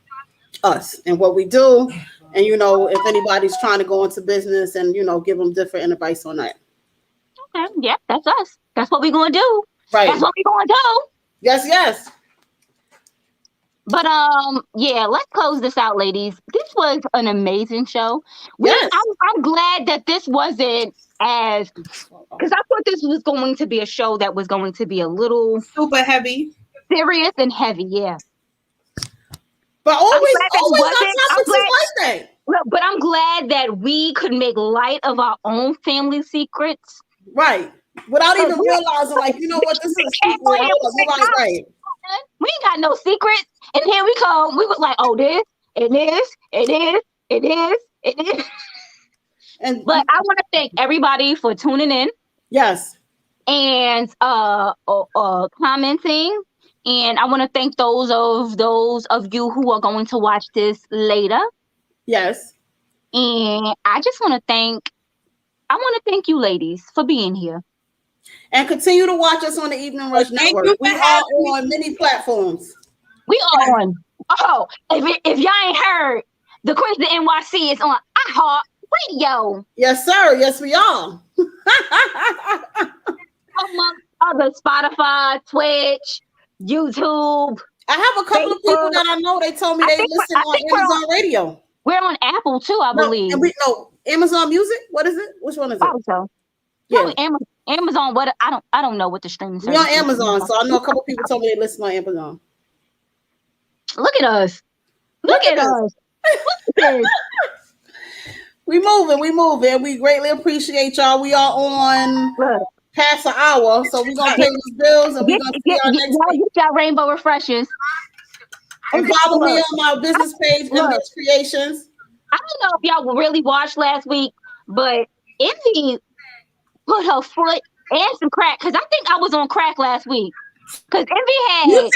S2: us and what we do. And if anybody's trying to go into business, and give them different advice on that.
S3: Okay, yeah, that's us. That's what we're gonna do.
S2: Right.
S3: That's what we're gonna do.
S2: Yes.
S3: But yeah, let's close this out, ladies. This was an amazing show.
S2: Yes.
S3: I'm glad that this wasn't as, because I thought this was going to be a show that was going to be a little
S4: super heavy,
S3: serious and heavy. Yeah.
S2: But always our topics is like that.
S3: But I'm glad that we could make light of our own family secrets.
S2: Right. Without even realizing, like, you know what, this is a secret. Right.
S3: We ain't got no secrets. And here we come. We was like, oh, this, it is. But I want to thank everybody for tuning in.
S2: Yes.
S3: And commenting. And I want to thank those of you who are going to watch this later.
S2: Yes.
S3: And I just want to thank you ladies for being here.
S2: And continue to watch us on the Evening Rush Network. We are on many platforms.
S3: We are on. Oh, if y'all ain't heard, the Queens of NYC is on iHeart Radio.
S2: Yes, sir. Yes, we are.
S3: Among other Spotify, Twitch, YouTube.
S2: I have a couple of people that I know. They told me they listen on Amazon Radio.
S3: We're on Apple too, I believe.
S2: Amazon Music. What is it? Which one is it?
S3: Also, yeah, Amazon. What I don't know what the streaming service.
S2: We're on Amazon, so I know a couple of people told me they listen on Amazon.
S3: Look at us. Look at us.
S2: We moving. We greatly appreciate y'all. We are on past an hour, so we're gonna pay these bills and we're gonna see y'all next week.
S3: Get y'all rainbow refreshers.
S2: And follow me on my business page, MH Creations.
S3: I don't know if y'all really watched last week, but Envy put her foot and some crack, because I think I was on crack last week. Because Envy had.
S4: You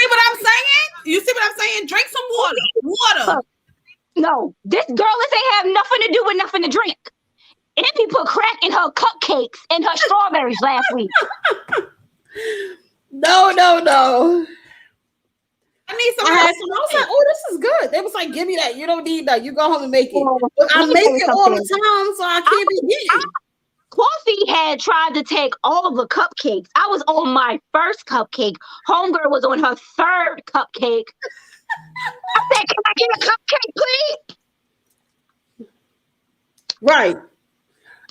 S4: see what I'm saying? Drink some water.
S3: No, this girl, this ain't have nothing to do with nothing to drink. Envy put crack in her cupcakes and her strawberries last week.
S2: No.
S4: I need some.
S2: I was like, oh, this is good. They was like, give me that. You don't need that. You go home and make it. But I make it all the time, so I can't be getting.
S3: Koffee had tried to take all the cupcakes. I was on my first cupcake. Homegirl was on her third cupcake. I said, can I get a cupcake, please?
S2: Right.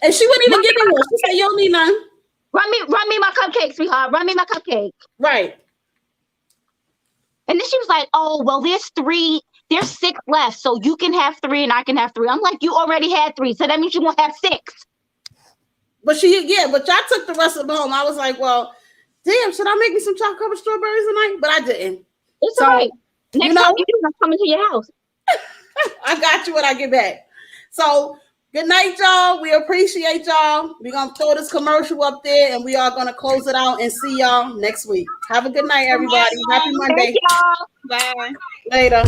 S2: And she wouldn't even give me one. She said, you don't need none.
S3: Run me my cupcake, sweetheart. Run me my cupcake.
S2: Right.
S3: And then she was like, oh, well, there's 6 left. So you can have 3 and I can have 3. I'm like, you already had 3. So that means you won't have 6.
S2: But y'all took the rest of them home. I was like, well, damn, should I make me some chocolate covered strawberries tonight? But I didn't.
S3: It's all right. Next time you do, I'm coming to your house.
S2: I got you when I get back. So good night, y'all. We appreciate y'all. We're going to throw this commercial up there and we are going to close it out and see y'all next week. Have a good night, everybody. Happy Monday.
S3: Thank y'all.
S4: Bye.
S2: Later.